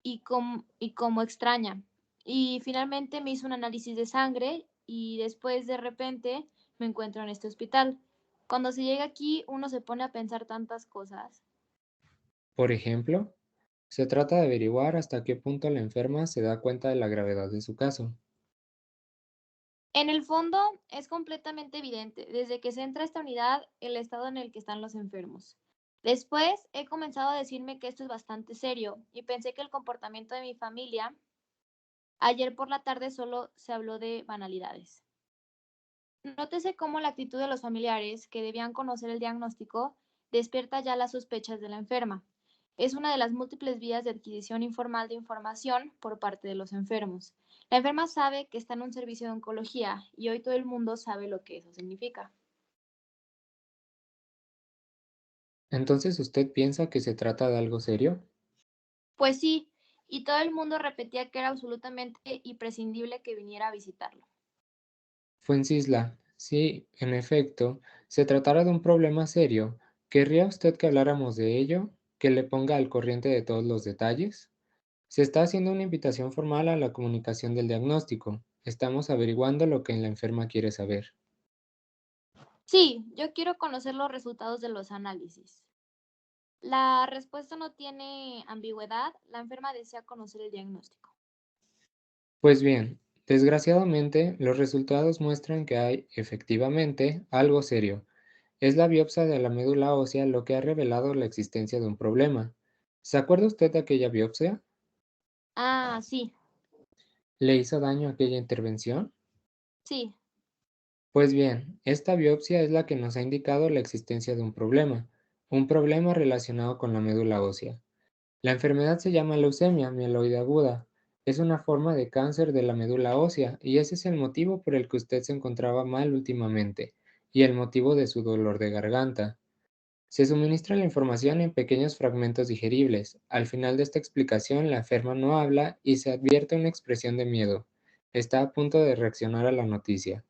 y como extraña. Y finalmente me hizo un análisis de sangre y después de repente me encuentro en este hospital. Cuando se llega aquí, uno se pone a pensar tantas cosas. Por ejemplo, se trata de averiguar hasta qué punto la enferma se da cuenta de la gravedad de su caso. En el fondo, es completamente evidente, desde que se entra a esta unidad, el estado en el que están los enfermos. Después, he comenzado a decirme que esto es bastante serio y pensé que el comportamiento de mi familia, ayer por la tarde solo se habló de banalidades. Nótese cómo la actitud de los familiares, que debían conocer el diagnóstico, despierta ya las sospechas de la enferma. Es una de las múltiples vías de adquisición informal de información por parte de los enfermos. La enferma sabe que está en un servicio de oncología y hoy todo el mundo sabe lo que eso significa. Entonces, ¿usted piensa que se trata de algo serio? Pues sí, y todo el mundo repetía que era absolutamente imprescindible que viniera a visitarlo. Fuencisla, si, en efecto, se tratara de un problema serio, ¿querría usted que habláramos de ello? ¿Que le ponga al corriente de todos los detalles? Se está haciendo una invitación formal a la comunicación del diagnóstico. Estamos averiguando lo que la enferma quiere saber. Sí, yo quiero conocer los resultados de los análisis. La respuesta no tiene ambigüedad, la enferma desea conocer el diagnóstico. Pues bien, desgraciadamente, los resultados muestran que hay, efectivamente, algo serio. Es la biopsia de la médula ósea lo que ha revelado la existencia de un problema. ¿Se acuerda usted de aquella biopsia? Ah, sí, ¿Le hizo daño aquella intervención? sí, Pues bien, esta biopsia es la que nos ha indicado la existencia de un problema relacionado con la médula ósea. La enfermedad se llama leucemia mieloide aguda. Es una forma de cáncer de la médula ósea y ese es el motivo por el que usted se encontraba mal últimamente y el motivo de su dolor de garganta. Se suministra la información en pequeños fragmentos digeribles. Al final de esta explicación, la enferma no habla y se advierte una expresión de miedo. Está a punto de reaccionar a la noticia.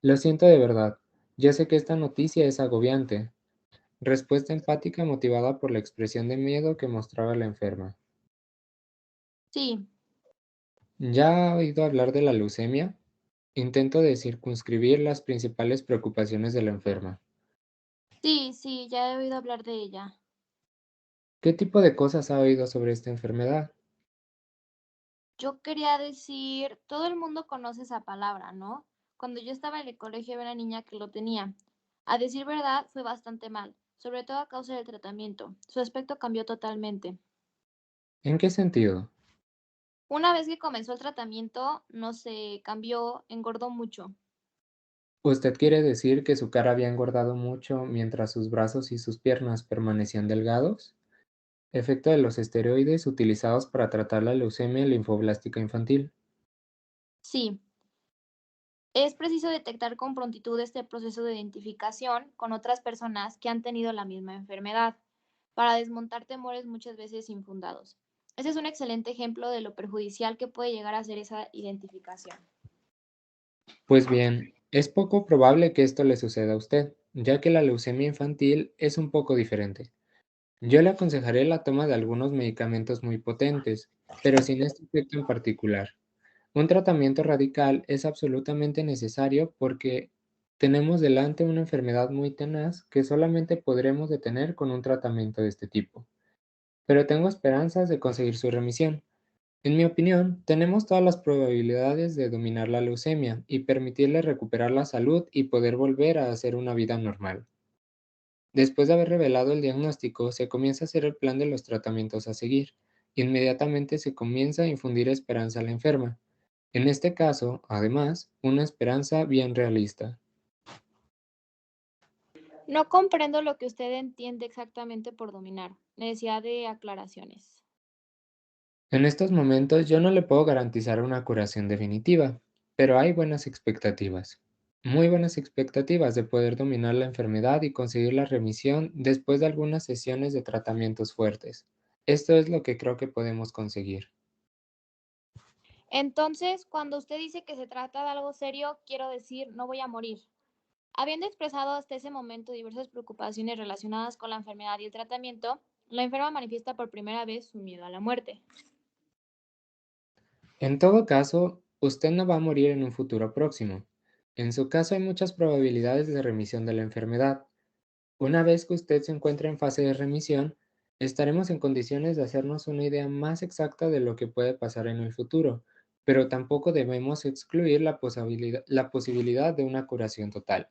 Lo siento de verdad. Yo sé que esta noticia es agobiante. Respuesta empática motivada por la expresión de miedo que mostraba la enferma. sí, ¿Ya ha oído hablar de la leucemia? Intento de circunscribir las principales preocupaciones de la enferma. sí, ya he oído hablar de ella. ¿Qué tipo de cosas ha oído sobre esta enfermedad? Yo quería decir, todo el mundo conoce esa palabra, ¿no? Cuando yo estaba en el colegio había una niña que lo tenía. A decir verdad, fue bastante mal, sobre todo a causa del tratamiento. Su aspecto cambió totalmente. ¿En qué sentido? Una vez que comenzó el tratamiento, no se cambió, engordó mucho. ¿Usted quiere decir que su cara había engordado mucho mientras sus brazos y sus piernas permanecían delgados? Efecto de los esteroides utilizados para tratar la leucemia linfoblástica infantil. Sí, es preciso detectar con prontitud este proceso de identificación con otras personas que han tenido la misma enfermedad, para desmontar temores muchas veces infundados. Ese es un excelente ejemplo de lo perjudicial que puede llegar a ser esa identificación. Pues bien, es poco probable que esto le suceda a usted, ya que la leucemia infantil es un poco diferente. Yo le aconsejaré la toma de algunos medicamentos muy potentes, pero sin este efecto en particular. Un tratamiento radical es absolutamente necesario porque tenemos delante una enfermedad muy tenaz que solamente podremos detener con un tratamiento de este tipo. Pero tengo esperanzas de conseguir su remisión. En mi opinión, tenemos todas las probabilidades de dominar la leucemia y permitirle recuperar la salud y poder volver a hacer una vida normal. Después de haber revelado el diagnóstico, se comienza a hacer el plan de los tratamientos a seguir. Inmediatamente se comienza a infundir esperanza a la enferma. En este caso, además, una esperanza bien realista. No comprendo lo que usted entiende exactamente por dominar. Necesidad de aclaraciones. En estos momentos yo no le puedo garantizar una curación definitiva, pero hay buenas expectativas. Muy buenas expectativas de poder dominar la enfermedad y conseguir la remisión después de algunas sesiones de tratamientos fuertes. Esto es lo que creo que podemos conseguir. Entonces, cuando usted dice que se trata de algo serio, quiero decir, no voy a morir. Habiendo expresado hasta ese momento diversas preocupaciones relacionadas con la enfermedad y el tratamiento, la enferma manifiesta por primera vez su miedo a la muerte. En todo caso, usted no va a morir en un futuro próximo. En su caso hay muchas probabilidades de remisión de la enfermedad. Una vez que usted se encuentre en fase de remisión, estaremos en condiciones de hacernos una idea más exacta de lo que puede pasar en el futuro, pero tampoco debemos excluir la posibilidad de una curación total.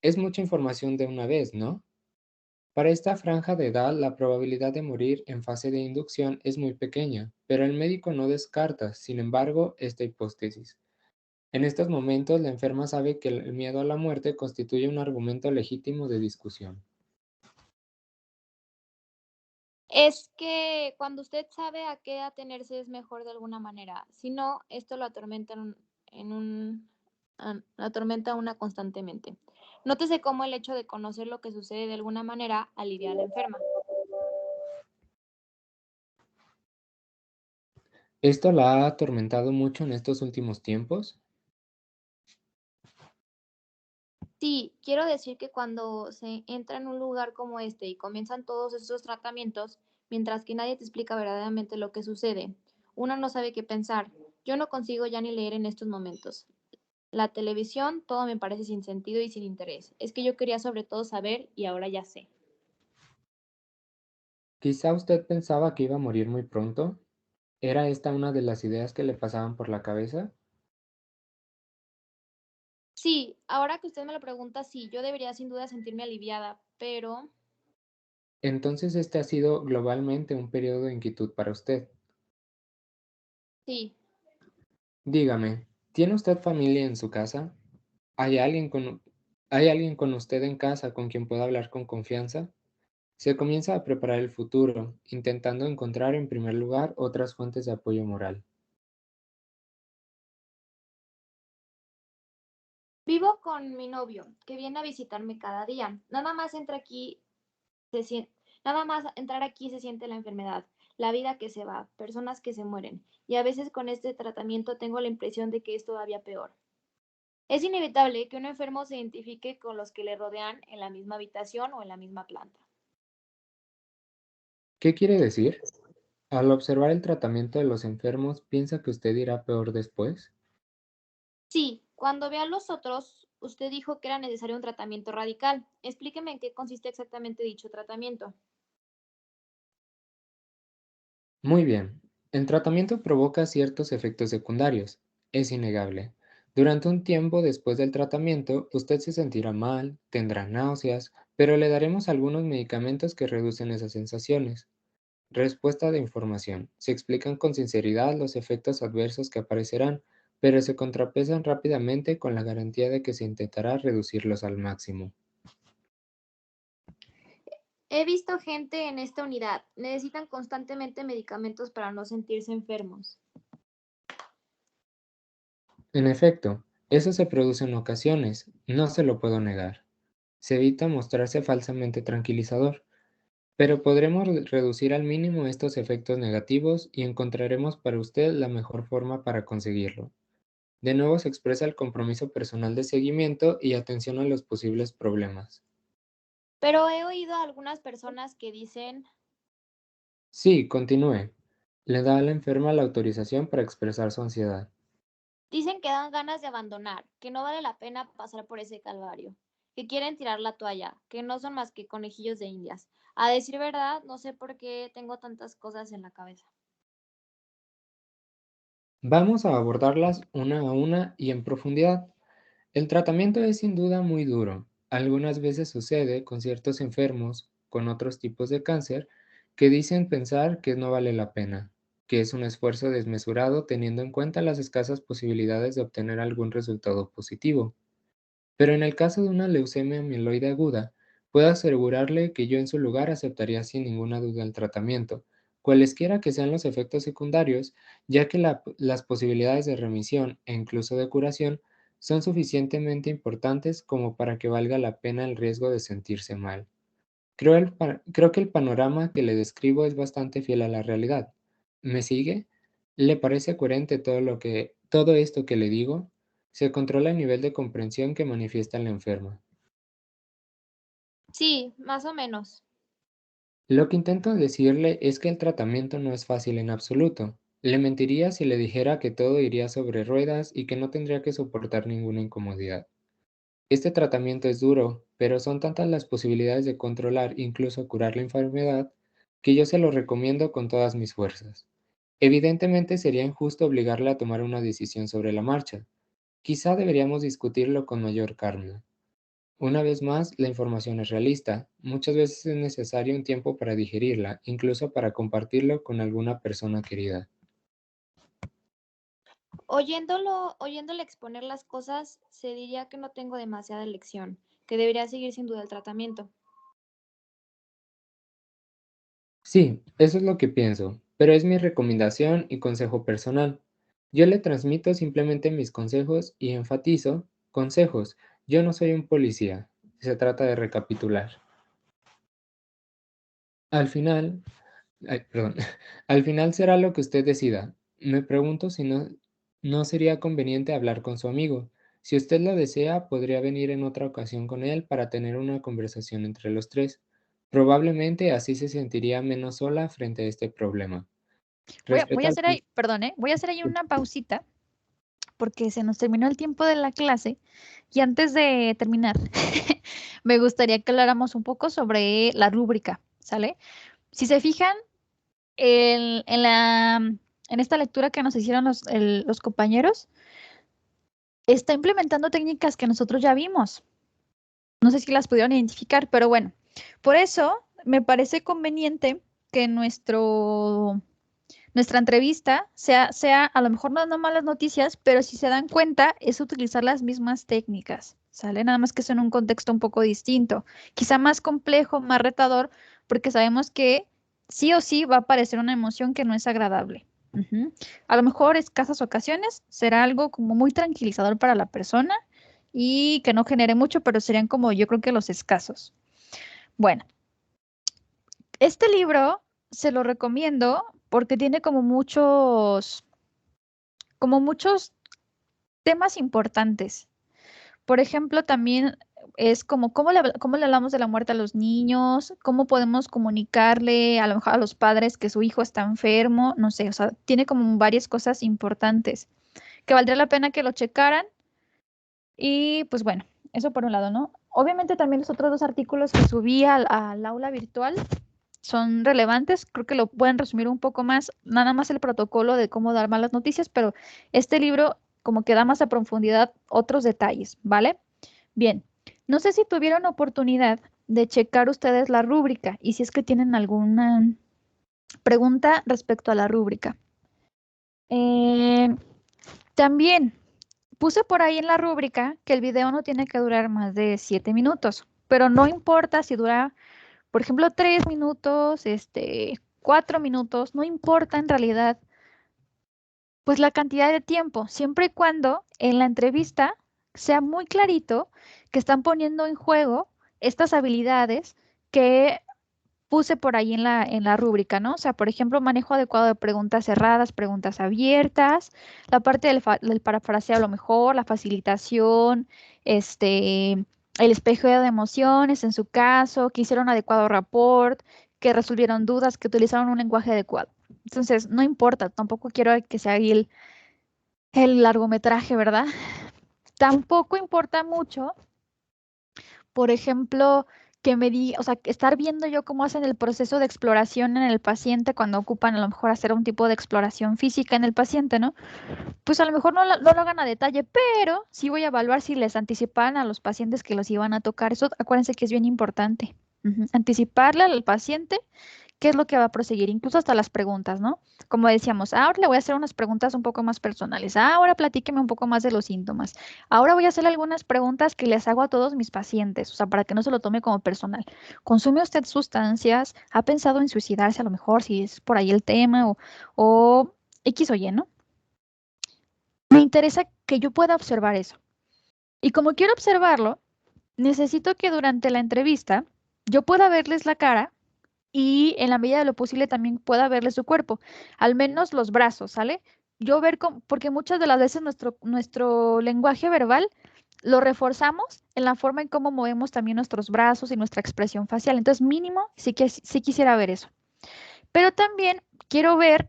Es mucha información de una vez, ¿no? Para esta franja de edad, la probabilidad de morir en fase de inducción es muy pequeña, pero el médico no descarta, sin embargo, esta hipótesis. En estos momentos, la enferma sabe que el miedo a la muerte constituye un argumento legítimo de discusión. Es que cuando usted sabe a qué atenerse es mejor de alguna manera. Si no, esto lo atormenta atormenta a una constantemente. Nótese cómo el hecho de conocer lo que sucede de alguna manera alivia a la enferma. ¿Esto la ha atormentado mucho en estos últimos tiempos? Sí, quiero decir que cuando se entra en un lugar como este y comienzan todos esos tratamientos, mientras que nadie te explica verdaderamente lo que sucede, uno no sabe qué pensar. Yo no consigo ya ni leer en estos momentos. La televisión, todo me parece sin sentido y sin interés. Es que yo quería sobre todo saber y ahora ya sé. Quizá usted pensaba que iba a morir muy pronto. ¿Era esta una de las ideas que le pasaban por la cabeza? Sí, ahora que usted me lo pregunta, sí, yo debería sin duda sentirme aliviada, pero Entonces este ha sido globalmente un periodo de inquietud para usted. sí. Dígame, ¿tiene usted familia en su casa? ¿Hay hay alguien con usted en casa con quien pueda hablar con confianza? Se comienza a preparar el futuro, intentando encontrar en primer lugar otras fuentes de apoyo moral. Vivo con mi novio, que viene a visitarme cada día. Se sien- Nada más entrar aquí se siente la enfermedad, la vida que se va, personas que se mueren. Y a veces con este tratamiento tengo la impresión de que es todavía peor. Es inevitable que un enfermo se identifique con los que le rodean en la misma habitación o en la misma planta. ¿Qué quiere decir? Al observar el tratamiento de los enfermos, ¿piensa que usted irá peor después? Sí, cuando ve a los otros, usted dijo que era necesario un tratamiento radical. Explíqueme en qué consiste exactamente dicho tratamiento. Muy bien. El tratamiento provoca ciertos efectos secundarios, es innegable. Durante un tiempo después del tratamiento, usted se sentirá mal, tendrá náuseas, pero le daremos algunos medicamentos que reducen esas sensaciones. Respuesta de información. Se explican con sinceridad los efectos adversos que aparecerán, pero se contrapesan rápidamente con la garantía de que se intentará reducirlos al máximo. He visto gente en esta unidad. Necesitan constantemente medicamentos para no sentirse enfermos. En efecto, eso se produce en ocasiones, no se lo puedo negar. Se evita mostrarse falsamente tranquilizador, pero podremos reducir al mínimo estos efectos negativos y encontraremos para usted la mejor forma para conseguirlo. De nuevo se expresa el compromiso personal de seguimiento y atención a los posibles problemas. Pero he oído a algunas personas que dicen, Sí, continúe. Le da a la enferma la autorización para expresar su ansiedad. dicen que dan ganas de abandonar, que no vale la pena pasar por ese calvario, que quieren tirar la toalla, que no son más que conejillos de indias. A decir verdad, no sé por qué tengo tantas cosas en la cabeza. Vamos a abordarlas una a una y en profundidad. El tratamiento es sin duda muy duro. Algunas veces sucede con ciertos enfermos con otros tipos de cáncer que dicen pensar que no vale la pena, que es un esfuerzo desmesurado teniendo en cuenta las escasas posibilidades de obtener algún resultado positivo. Pero en el caso de una leucemia mieloide aguda, puedo asegurarle que yo en su lugar aceptaría sin ninguna duda el tratamiento, cualesquiera que sean los efectos secundarios, ya que las posibilidades de remisión e incluso de curación son suficientemente importantes como para que valga la pena el riesgo de sentirse mal. Creo que el panorama que le describo es bastante fiel a la realidad. ¿Me sigue? ¿Le parece coherente todo esto que le digo? Se controla el nivel de comprensión que manifiesta la enferma. Sí, más o menos. Lo que intento decirle es que el tratamiento no es fácil en absoluto. Le mentiría si le dijera que todo iría sobre ruedas y que no tendría que soportar ninguna incomodidad. Este tratamiento es duro, pero son tantas las posibilidades de controlar, incluso curar la enfermedad, que yo se lo recomiendo con todas mis fuerzas. Evidentemente sería injusto obligarle a tomar una decisión sobre la marcha. Quizá deberíamos discutirlo con mayor calma. Una vez más, la información es realista. Muchas veces es necesario un tiempo para digerirla, incluso para compartirlo con alguna persona querida. Oyéndole exponer las cosas, se diría que no tengo demasiada elección, que debería seguir sin duda el tratamiento. Sí, eso es lo que pienso, pero es mi recomendación y consejo personal. Yo le transmito simplemente mis consejos y enfatizo, consejos. Yo no soy un policía. Se trata de recapitular. Al final, ay, perdón, al final será lo que usted decida. Me pregunto si no sería conveniente hablar con su amigo. Si usted lo desea, podría venir en otra ocasión con él para tener una conversación entre los tres. Probablemente así se sentiría menos sola frente a este problema. Voy a Respecto al hacer ahí, perdón, voy a hacer ahí una pausita porque se nos terminó el tiempo de la clase y antes de terminar, me gustaría que habláramos un poco sobre la rúbrica, ¿sale? Si se fijan, en esta lectura que nos hicieron los compañeros, está implementando técnicas que nosotros ya vimos. No sé si las pudieron identificar, pero bueno, por eso me parece conveniente que nuestra entrevista sea a lo mejor no dando malas noticias, pero si se dan cuenta, es utilizar las mismas técnicas, ¿sale? Nada más que eso en un contexto un poco distinto, quizá más complejo, más retador, porque sabemos que sí o sí va a aparecer una emoción que no es agradable. Ujú. A lo mejor escasas ocasiones será algo como muy tranquilizador para la persona y que no genere mucho, pero serían como yo creo que los escasos. Bueno, este libro se lo recomiendo porque tiene como muchos temas importantes. Por ejemplo, también es como cómo le hablamos de la muerte a los niños, cómo podemos comunicarle a lo mejor a los padres que su hijo está enfermo, no sé, o sea, tiene como varias cosas importantes que valdría la pena que lo checaran y pues bueno, eso por un lado, ¿no? Obviamente también los otros dos artículos que subí al aula virtual son relevantes, creo que lo pueden resumir un poco más, nada más el protocolo de cómo dar malas noticias, pero este libro como que da más a profundidad otros detalles, ¿vale? Bien, no sé si tuvieron oportunidad de checar ustedes la rúbrica y si es que tienen alguna pregunta respecto a la rúbrica. Eh, también puse por ahí en la rúbrica que el video no tiene que durar más de 7 minutos, pero no importa si dura, por ejemplo, 3 minutos, 4 minutos, no importa en realidad, pues la cantidad de tiempo, siempre y cuando en la entrevista sea muy clarito que están poniendo en juego estas habilidades que puse por ahí en la rúbrica, ¿no? O sea, por ejemplo, manejo adecuado de preguntas cerradas, preguntas abiertas, la parte del parafraseo a lo mejor, la facilitación, el espejeo de emociones en su caso, que hicieron adecuado rapport, que resolvieron dudas, que utilizaron un lenguaje adecuado. Entonces, no importa, tampoco quiero que sea ahí el largometraje, ¿verdad? Tampoco importa mucho, por ejemplo, que me di, o sea, estar viendo yo cómo hacen el proceso de exploración en el paciente cuando ocupan a lo mejor hacer un tipo de exploración física en el paciente, ¿no? Pues a lo mejor no lo hagan a detalle, pero sí voy a evaluar si les anticipaban a los pacientes que los iban a tocar. Eso acuérdense que es bien importante. Anticiparle al paciente qué es lo que va a proseguir, incluso hasta las preguntas, ¿no? Como decíamos, ahora le voy a hacer unas preguntas un poco más personales, ahora platíqueme un poco más de los síntomas, ahora voy a hacerle algunas preguntas que les hago a todos mis pacientes, o sea, para que no se lo tome como personal. ¿Consume usted sustancias? ¿Ha pensado en suicidarse a lo mejor, si es por ahí el tema o X o Y, ¿no? Me interesa que yo pueda observar eso. Y como quiero observarlo, necesito que durante la entrevista yo pueda verles la cara y en la medida de lo posible también pueda verle su cuerpo, al menos los brazos, ¿sale? Yo ver cómo, porque muchas de las veces nuestro lenguaje verbal lo reforzamos en la forma en cómo movemos también nuestros brazos y nuestra expresión facial. Entonces, mínimo, sí quisiera ver eso. Pero también quiero ver,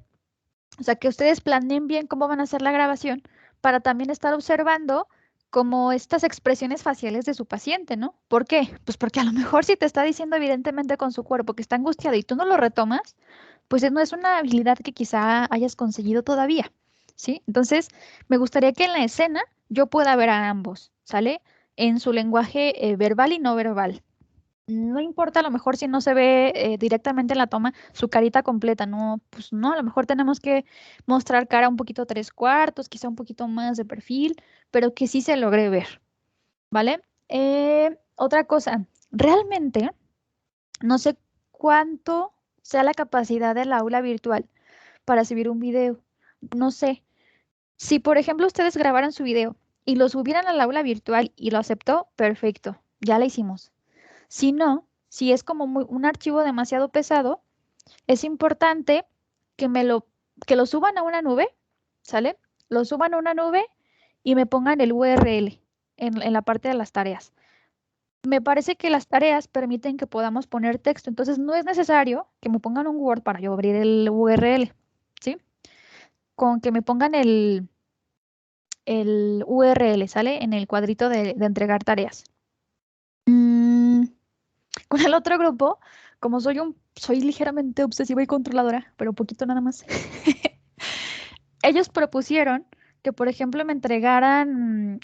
o sea, que ustedes planeen bien cómo van a hacer la grabación para también estar observando como estas expresiones faciales de su paciente, ¿no? ¿Por qué? Pues porque a lo mejor si te está diciendo evidentemente con su cuerpo que está angustiado y tú no lo retomas, pues no es una habilidad que quizá hayas conseguido todavía, ¿sí? Entonces, me gustaría que en la escena yo pueda ver a ambos, ¿sale? En su lenguaje verbal y no verbal. No importa a lo mejor si no se ve directamente en la toma su carita completa, no, pues no, a lo mejor tenemos que mostrar cara un poquito tres cuartos, quizá un poquito más de perfil, pero que sí se logre ver, ¿vale? Otra cosa, realmente no sé cuánto sea la capacidad del aula virtual para subir un video, no sé. Si por ejemplo ustedes grabaran su video y lo subieran al aula virtual y lo aceptó, perfecto, ya la hicimos. Si no, si es como un archivo demasiado pesado, es importante que que lo suban a una nube, ¿sale? Lo suban a una nube y me pongan el URL en la parte de las tareas. Me parece que las tareas permiten que podamos poner texto, entonces no es necesario que me pongan un Word para yo abrir el URL, ¿sí? Con que me pongan el URL, ¿sale? En el cuadrito de entregar tareas. Mm, Con el otro grupo, como soy ligeramente obsesiva y controladora, pero poquito nada más, ellos propusieron que, por ejemplo, me entregaran,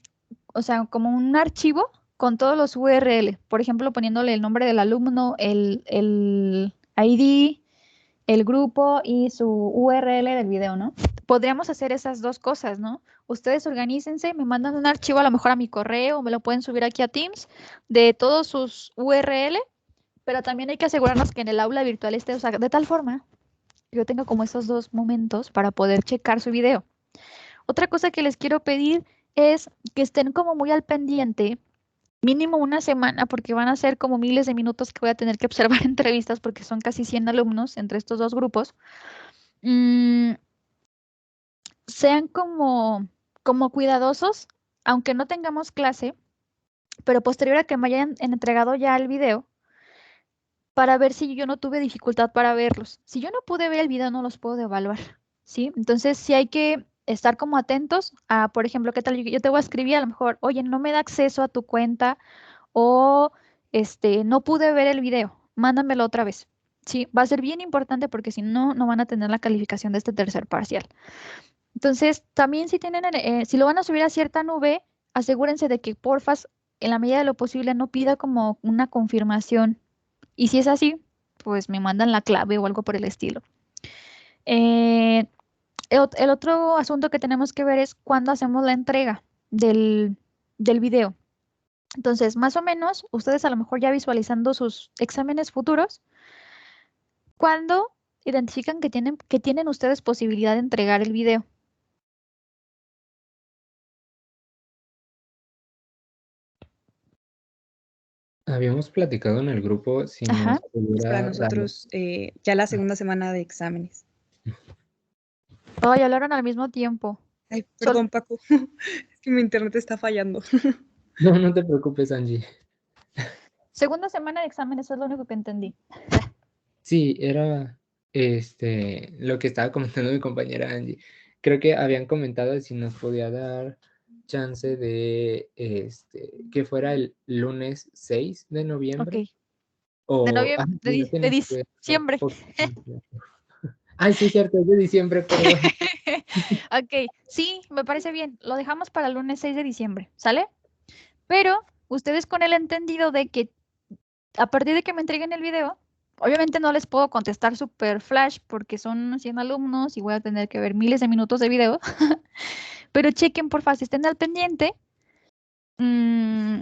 o sea, como un archivo con todos los URL, por ejemplo, poniéndole el nombre del alumno, el ID, el grupo y su URL del video, ¿no? Podríamos hacer esas dos cosas, ¿no? Ustedes organícense, me mandan un archivo a lo mejor a mi correo, o me lo pueden subir aquí a Teams de todos sus URL, pero también hay que asegurarnos que en el aula virtual esté, o sea, de tal forma que yo tenga como esos dos momentos para poder checar su video. Otra cosa que les quiero pedir es que estén como muy al pendiente, mínimo una semana, porque van a ser como miles de minutos que voy a tener que observar entrevistas porque son casi 100 alumnos entre estos dos grupos. Mm, Sean como cuidadosos, aunque no tengamos clase, pero posterior a que me hayan entregado ya el video, para ver si yo no tuve dificultad para verlos. Si yo no pude ver el video, no los puedo evaluar, ¿sí? Entonces, sí hay que estar como atentos a, por ejemplo, ¿qué tal? Yo te voy a escribir a lo mejor, oye, no me da acceso a tu cuenta o no pude ver el video, mándamelo otra vez. Sí, va a ser bien importante porque si no, no van a tener la calificación de este tercer parcial. Entonces, también si tienen, si lo van a subir a cierta nube, asegúrense de que porfas, en la medida de lo posible, no pida como una confirmación y si es así, pues me mandan la clave o algo por el estilo. Eh, el otro asunto que tenemos que ver es cuándo hacemos la entrega del video. Entonces, más o menos, ustedes a lo mejor ya visualizando sus exámenes futuros, ¿cuándo identifican que tienen ustedes posibilidad de entregar el video? Habíamos platicado en el grupo si Ajá. nos Para pudiera dar... nosotros ya la segunda semana de exámenes. Ay, hablaron al mismo tiempo. Ay, perdón, Paco, es que mi internet está fallando. No, no te preocupes, Angie. Segunda semana de exámenes, eso es lo único que entendí. Sí, era lo que estaba comentando mi compañera Angie. Creo que habían comentado si nos podía dar chance de que fuera el lunes 6 de Ok, noviembre. De O, noviembre, sí, no tienes que diciembre. Ay, sí, cierto, es de diciembre, perdón. Ok, sí, me parece bien. Lo dejamos para el lunes 6 de diciembre, ¿sale? Pero ustedes con el entendido de que a partir de que me entreguen el video, obviamente no les puedo contestar super flash porque son 100 alumnos y voy a tener que ver miles de minutos de video, pero chequen porfa, si estén al pendiente mm,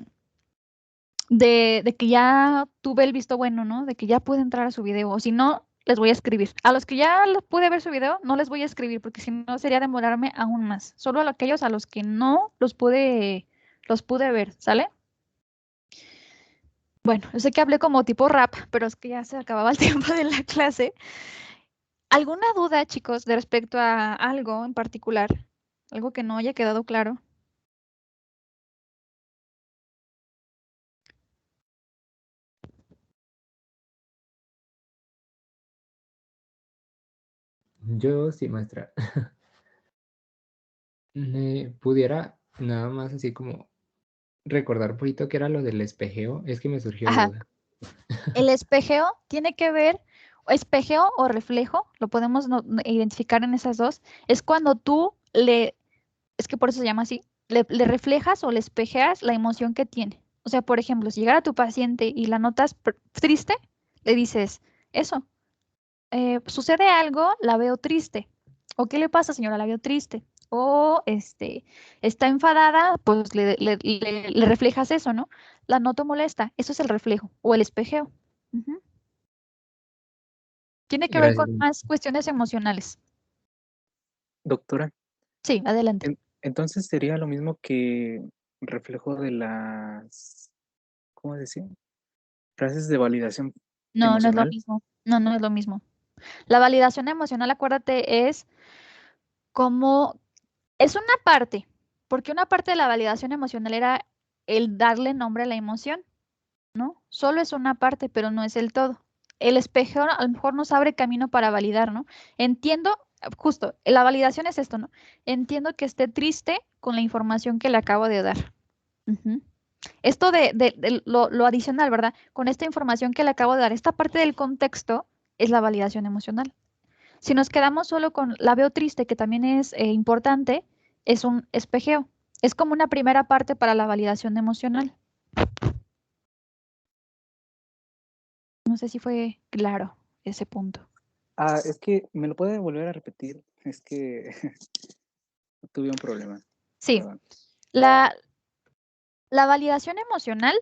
de que ya tuve el visto bueno, ¿no? De que ya pude entrar a su video, o si no, les voy a escribir. A los que ya pude ver su video, no les voy a escribir porque si no sería demorarme aún más. Solo a aquellos a los que no los pude ver, ¿sale? Bueno, yo sé que hablé como tipo rap, pero es que ya se acababa el tiempo de la clase. ¿Alguna duda, chicos, de respecto a algo en particular? ¿Algo que no haya quedado claro? Yo sí, maestra. ¿Me pudiera nada más así como recordar un poquito qué era lo del espejeo? Es que me surgió Ajá. duda. El espejeo tiene que ver, espejeo o reflejo, lo podemos identificar en esas dos, es cuando es que por eso se llama así, le reflejas o le espejeas la emoción que tiene. O sea, por ejemplo, si llegara tu paciente y la notas triste, le dices, eso, sucede algo, la veo triste. ¿O qué le pasa, señora? La veo triste. O está enfadada, pues le reflejas eso, ¿no? La noto molesta. Eso es el reflejo o el espejeo. Ujú. Tiene que ver Gracias. con más cuestiones emocionales. Doctora, Sí, adelante. entonces sería lo mismo que reflejo de las, ¿cómo decir? Frases de validación No, no es lo emocional. mismo. No, no es lo mismo. La validación emocional, acuérdate, es como, es una parte, porque una parte de la validación emocional era el darle nombre a la emoción, ¿no? Solo es una parte, pero no es el todo. El espejo a lo mejor nos abre camino para validar, ¿no? Entiendo, justo, la validación es esto, ¿no? Entiendo que esté triste con la información que le acabo de dar. Ujú. Esto de lo adicional, ¿verdad? Con esta información que le acabo de dar, esta parte del contexto es la validación emocional. Si nos quedamos solo con la veo triste, que también es importante, es un espejeo. Es como una primera parte para la validación emocional. No sé si fue claro ese punto. Ah, es que me lo puede volver a repetir. Es que tuve un problema. Sí, Perdón. la validación emocional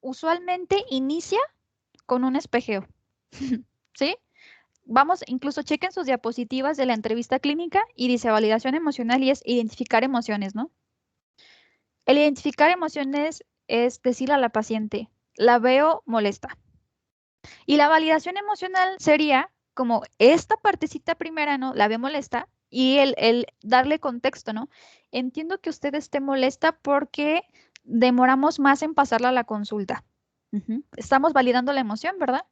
usualmente inicia con un espejeo. ¿Sí? Vamos, incluso chequen sus diapositivas de la entrevista clínica y dice validación emocional y es identificar emociones, ¿no? El identificar emociones es decirle a la paciente, la veo molesta. Y la validación emocional sería como esta partecita primera, ¿no? La veo molesta y el darle contexto, ¿no? Entiendo que usted esté molesta porque demoramos más en pasarla a la consulta. Ujú. Estamos validando la emoción, ¿verdad?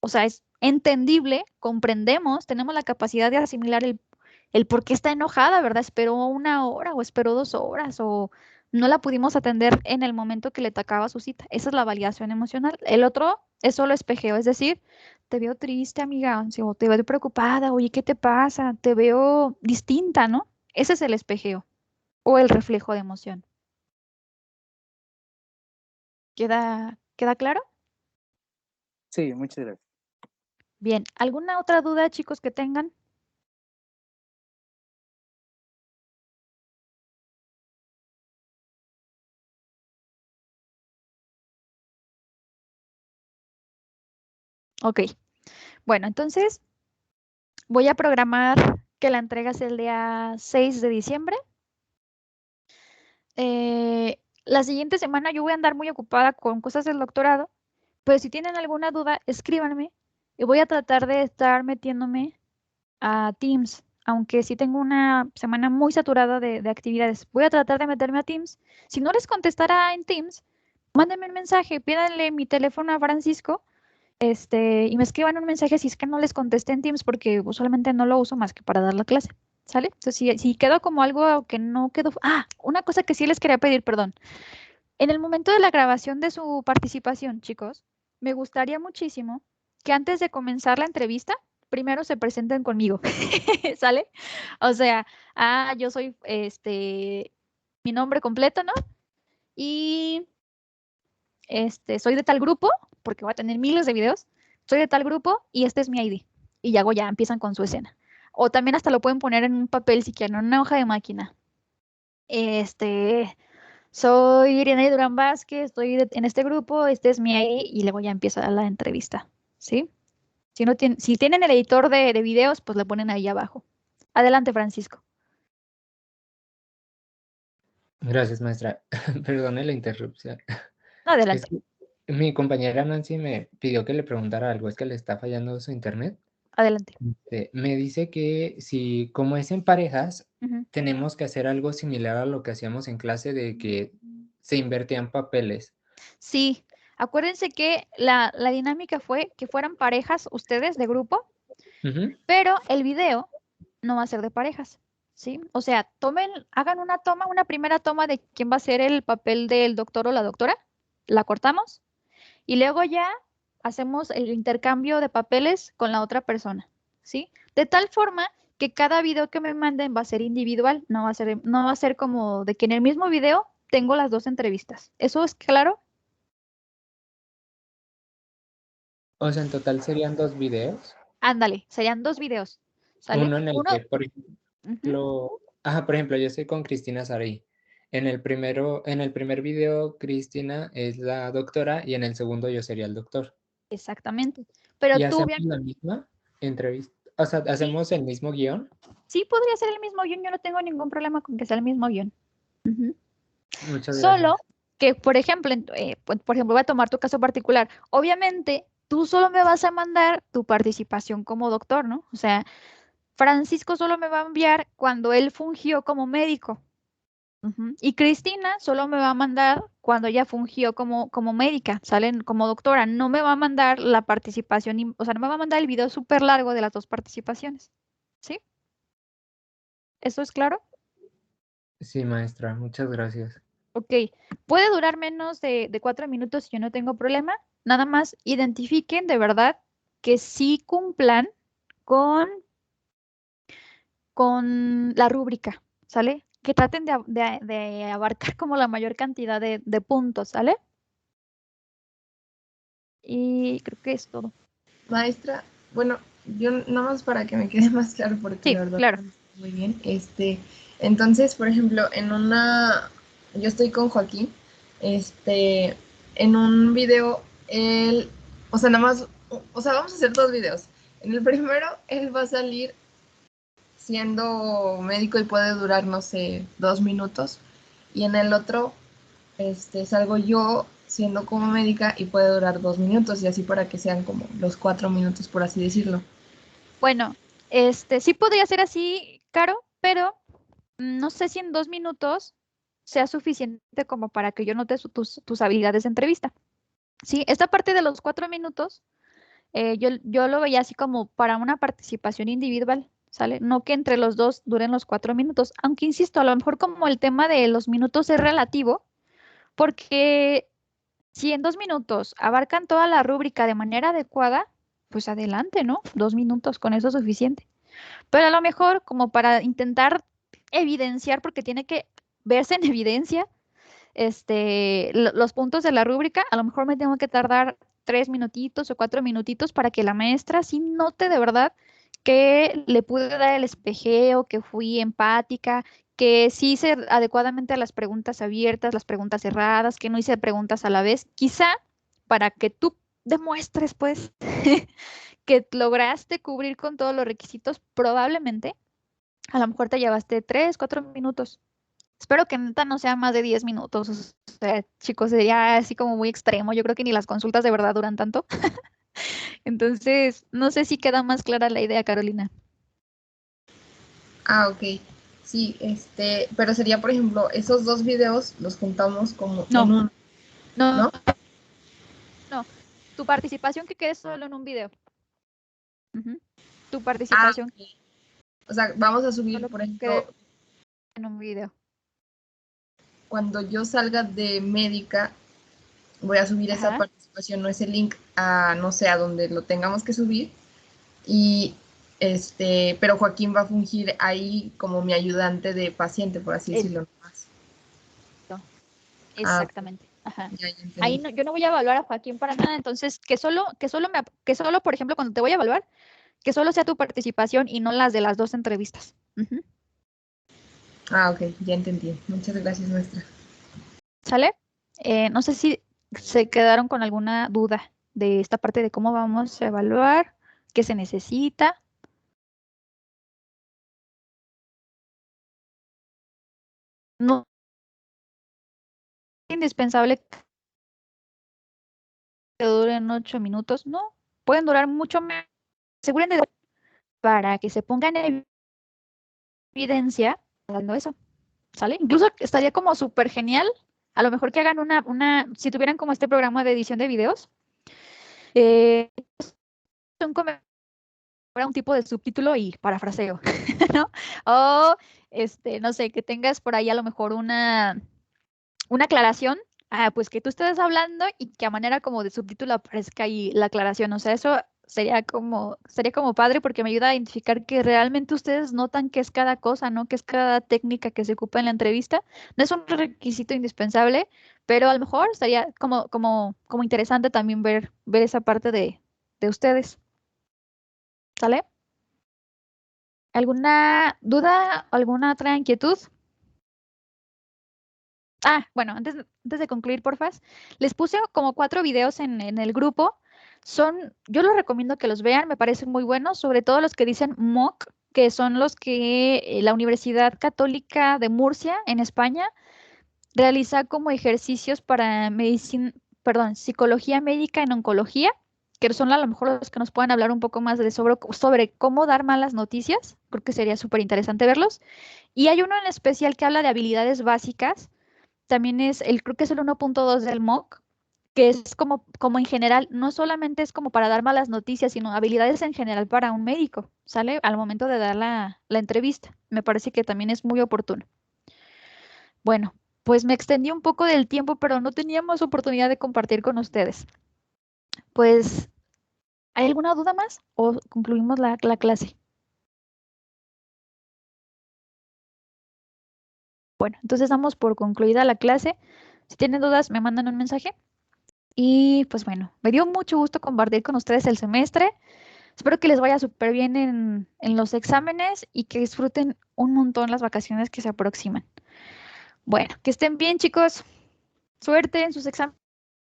O sea, es entendible, comprendemos, tenemos la capacidad de asimilar el por qué está enojada, ¿verdad? Esperó 1 hora o esperó 2 horas o no la pudimos atender en el momento que le tocaba su cita. Esa es la validación emocional. El otro es solo espejeo, es decir, te veo triste, amiga, o te veo preocupada, oye, ¿qué te pasa? Te veo distinta, ¿no? Ese es el espejeo o el reflejo de emoción. ¿Queda claro? Sí, muchas gracias. Bien, ¿alguna otra duda, chicos, que tengan? Ok, bueno, entonces voy a programar que la entrega sea el día 6 de diciembre. La siguiente semana yo voy a andar muy ocupada con cosas del doctorado, pero si tienen alguna duda, escríbanme y voy a tratar de estar metiéndome a Teams, aunque sí tengo una semana muy saturada de actividades. Voy a tratar de meterme a Teams. Si no les contestara en Teams, mándenme un mensaje, pídanle mi teléfono a Francisco, y me escriban un mensaje si es que no les contesté en Teams porque usualmente no lo uso más que para dar la clase. ¿Sale? Entonces, si quedó como algo que no quedó. Ah, una cosa que sí les quería pedir, perdón. En el momento de la grabación de su participación, chicos, me gustaría muchísimo que antes de comenzar la entrevista, primero se presenten conmigo, ¿sale? O sea, yo soy, mi nombre completo, ¿no? Y, soy de tal grupo, porque voy a tener miles de videos, soy de tal grupo y este es mi ID. Y ya empiezan con su escena. O también hasta lo pueden poner en un papel si quieren, en una hoja de máquina. Soy Irene Durán Vázquez, estoy en este grupo, este es mi ID y luego ya empieza la entrevista, ¿sí? Si tienen el editor de videos, pues le ponen ahí abajo. Adelante, Francisco. Gracias, maestra. Perdone la interrupción. Es Adelante. que mi compañera Nancy me pidió que le preguntara algo, es que le está fallando su internet. Adelante. Me dice que si, como es en parejas, Ujú. tenemos que hacer algo similar a lo que hacíamos en clase de que se invertían papeles. Sí, acuérdense que la dinámica fue que fueran parejas ustedes de grupo, Ujú. pero el video no va a ser de parejas, ¿sí? O sea, hagan una primera toma de quién va a ser el papel del doctor o la doctora, la cortamos y luego ya hacemos el intercambio de papeles con la otra persona, ¿sí? De tal forma que cada video que me manden va a ser individual, no va a ser como de que en el mismo video tengo las dos entrevistas. ¿Eso es claro? O sea, en total serían 2 videos. Ándale, serían dos videos, ¿sale? Uno en el Uno, que, por ujú, ejemplo, por ejemplo, yo estoy con Cristina Saray. En el primer video, Cristina es la doctora y en el segundo yo sería el doctor. exactamente. Pero ¿Y tú, hacemos bien, la misma entrevista? O sea, sí, ¿hacemos el mismo guión? sí podría ser el mismo guión, yo no tengo ningún problema con que sea el mismo guión. Ujú. Muchas gracias. Solo que, por ejemplo, por ejemplo, voy a tomar tu caso particular. Obviamente, tú solo me vas a mandar tu participación como doctor, ¿no? O sea, Francisco solo me va a enviar cuando él fungió como médico. Ujú. Y Cristina solo me va a mandar cuando ella fungió como médica, salen como doctora. No me va a mandar la participación, o sea, no me va a mandar el video súper largo de las dos participaciones. ¿Sí? ¿Eso es claro? Sí, maestra, muchas gracias. Ok. Puede durar menos de 4 minutos y yo no tengo problema. Nada más identifiquen de verdad que sí cumplan con, con la rúbrica, ¿sale? Que traten de abarcar como la mayor cantidad de puntos, ¿sale? Y creo que es todo. Maestra, bueno, yo nada más para que me quede más claro, porque la Sí, verdad claro. no está muy bien. Entonces, por ejemplo, yo estoy con Joaquín, en un video, él, o sea, nada más, o sea, vamos a hacer dos videos. En el primero, él va a salir siendo médico y puede durar, no sé, 2 minutos. Y en el otro, salgo yo siendo como médica y puede durar 2 minutos y así para que sean como los 4 minutos, por así decirlo. Bueno, sí podría ser así, Caro, pero no sé si en 2 minutos sea suficiente como para que yo note tus habilidades de entrevista. Sí, esta parte de los 4 minutos, yo lo veía así como para una participación individual, ¿sale? No que entre los dos duren los 4 minutos, aunque insisto, a lo mejor como el tema de los minutos es relativo, porque si en 2 minutos abarcan toda la rúbrica de manera adecuada, pues adelante, ¿no? 2 minutos, con eso es suficiente. Pero a lo mejor como para intentar evidenciar, porque tiene que verse en evidencia, los puntos de la rúbrica, a lo mejor me tengo que tardar 3 minutitos o 4 minutitos para que la maestra sí note de verdad que le pude dar el espejeo, que fui empática, que sí hice adecuadamente las preguntas abiertas, las preguntas cerradas, que no hice preguntas a la vez, quizá para que tú demuestres pues que lograste cubrir con todos los requisitos, probablemente a lo mejor te llevaste 3, 4 minutos. Espero que neta no sea más de 10 minutos. O sea, chicos, sería así como muy extremo. Yo creo que ni las consultas de verdad duran tanto. Entonces, no sé si queda más clara la idea, Carolina. Ah, ok. Sí, pero sería, por ejemplo, esos dos videos los juntamos como en No, un, no, ¿no? no. Tu participación que quede solo en un video. Ujú. Tu Ah, participación ok. O sea, vamos a subir, solo por quede ejemplo, en un video. cuando yo salga de médica, voy a subir esa Ajá. participación proporcionó ese link a, no sé, a donde lo tengamos que subir. Y pero Joaquín va a fungir ahí como mi ayudante de paciente, por así decirlo. Exactamente. Ajá. Ya entendí. Ahí yo no voy a evaluar a Joaquín para nada, entonces que solo, por ejemplo, cuando te voy a evaluar, que solo sea tu participación y no las de las 2 entrevistas. Ujú. Ok, ya entendí. Muchas gracias, maestra. ¿Sale? No sé si se quedaron con alguna duda de esta parte de cómo vamos a evaluar, qué se necesita. No es indispensable que duren 8 minutos, no, pueden durar mucho más. Aseguren de para que se pongan en evidencia dando eso, ¿sale? Incluso estaría como súper genial, a lo mejor que hagan si tuvieran como este programa de edición de videos, un tipo de subtítulo y parafraseo, ¿no? O, no sé, que tengas por ahí a lo mejor una aclaración, pues que tú estés hablando y que a manera como de subtítulo aparezca ahí la aclaración. O sea, eso sería como padre porque me ayuda a identificar que realmente ustedes notan qué es cada cosa, ¿no? Qué es cada técnica que se ocupa en la entrevista. No es un requisito indispensable, pero a lo mejor estaría como interesante también ver esa parte de ustedes. ¿Sale? ¿Alguna duda? ¿Alguna otra inquietud? Bueno, antes de concluir, porfas, les puse como 4 videos en el grupo. Yo los recomiendo que los vean, me parecen muy buenos, sobre todo los que dicen MOOC, que son los que la Universidad Católica de Murcia, en España, realiza como ejercicios para psicología médica en oncología, que son a lo mejor los que nos puedan hablar un poco más sobre cómo dar malas noticias. Creo que sería súper interesante verlos. Y hay uno en especial que habla de habilidades básicas. También creo que es el 1.2 del MOOC, que es como en general, no solamente es como para dar malas noticias, sino habilidades en general para un médico, ¿sale? Al momento de dar la entrevista. Me parece que también es muy oportuno. Bueno, pues me extendí un poco del tiempo, pero no teníamos oportunidad de compartir con ustedes. Pues, ¿hay alguna duda más o concluimos la clase? Bueno, entonces damos por concluida la clase. Si tienen dudas, me mandan un mensaje. Y pues bueno, me dio mucho gusto compartir con ustedes el semestre. Espero que les vaya súper bien en los exámenes y que disfruten un montón las vacaciones que se aproximan. Bueno, que estén bien, chicos. Suerte en sus exámenes.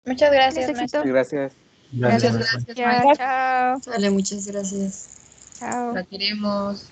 Muchas gracias, Éxito. Gracias. Muchas Gracias. gracias, Ya, maestra. chao. Sale, muchas gracias. Chao. La queremos.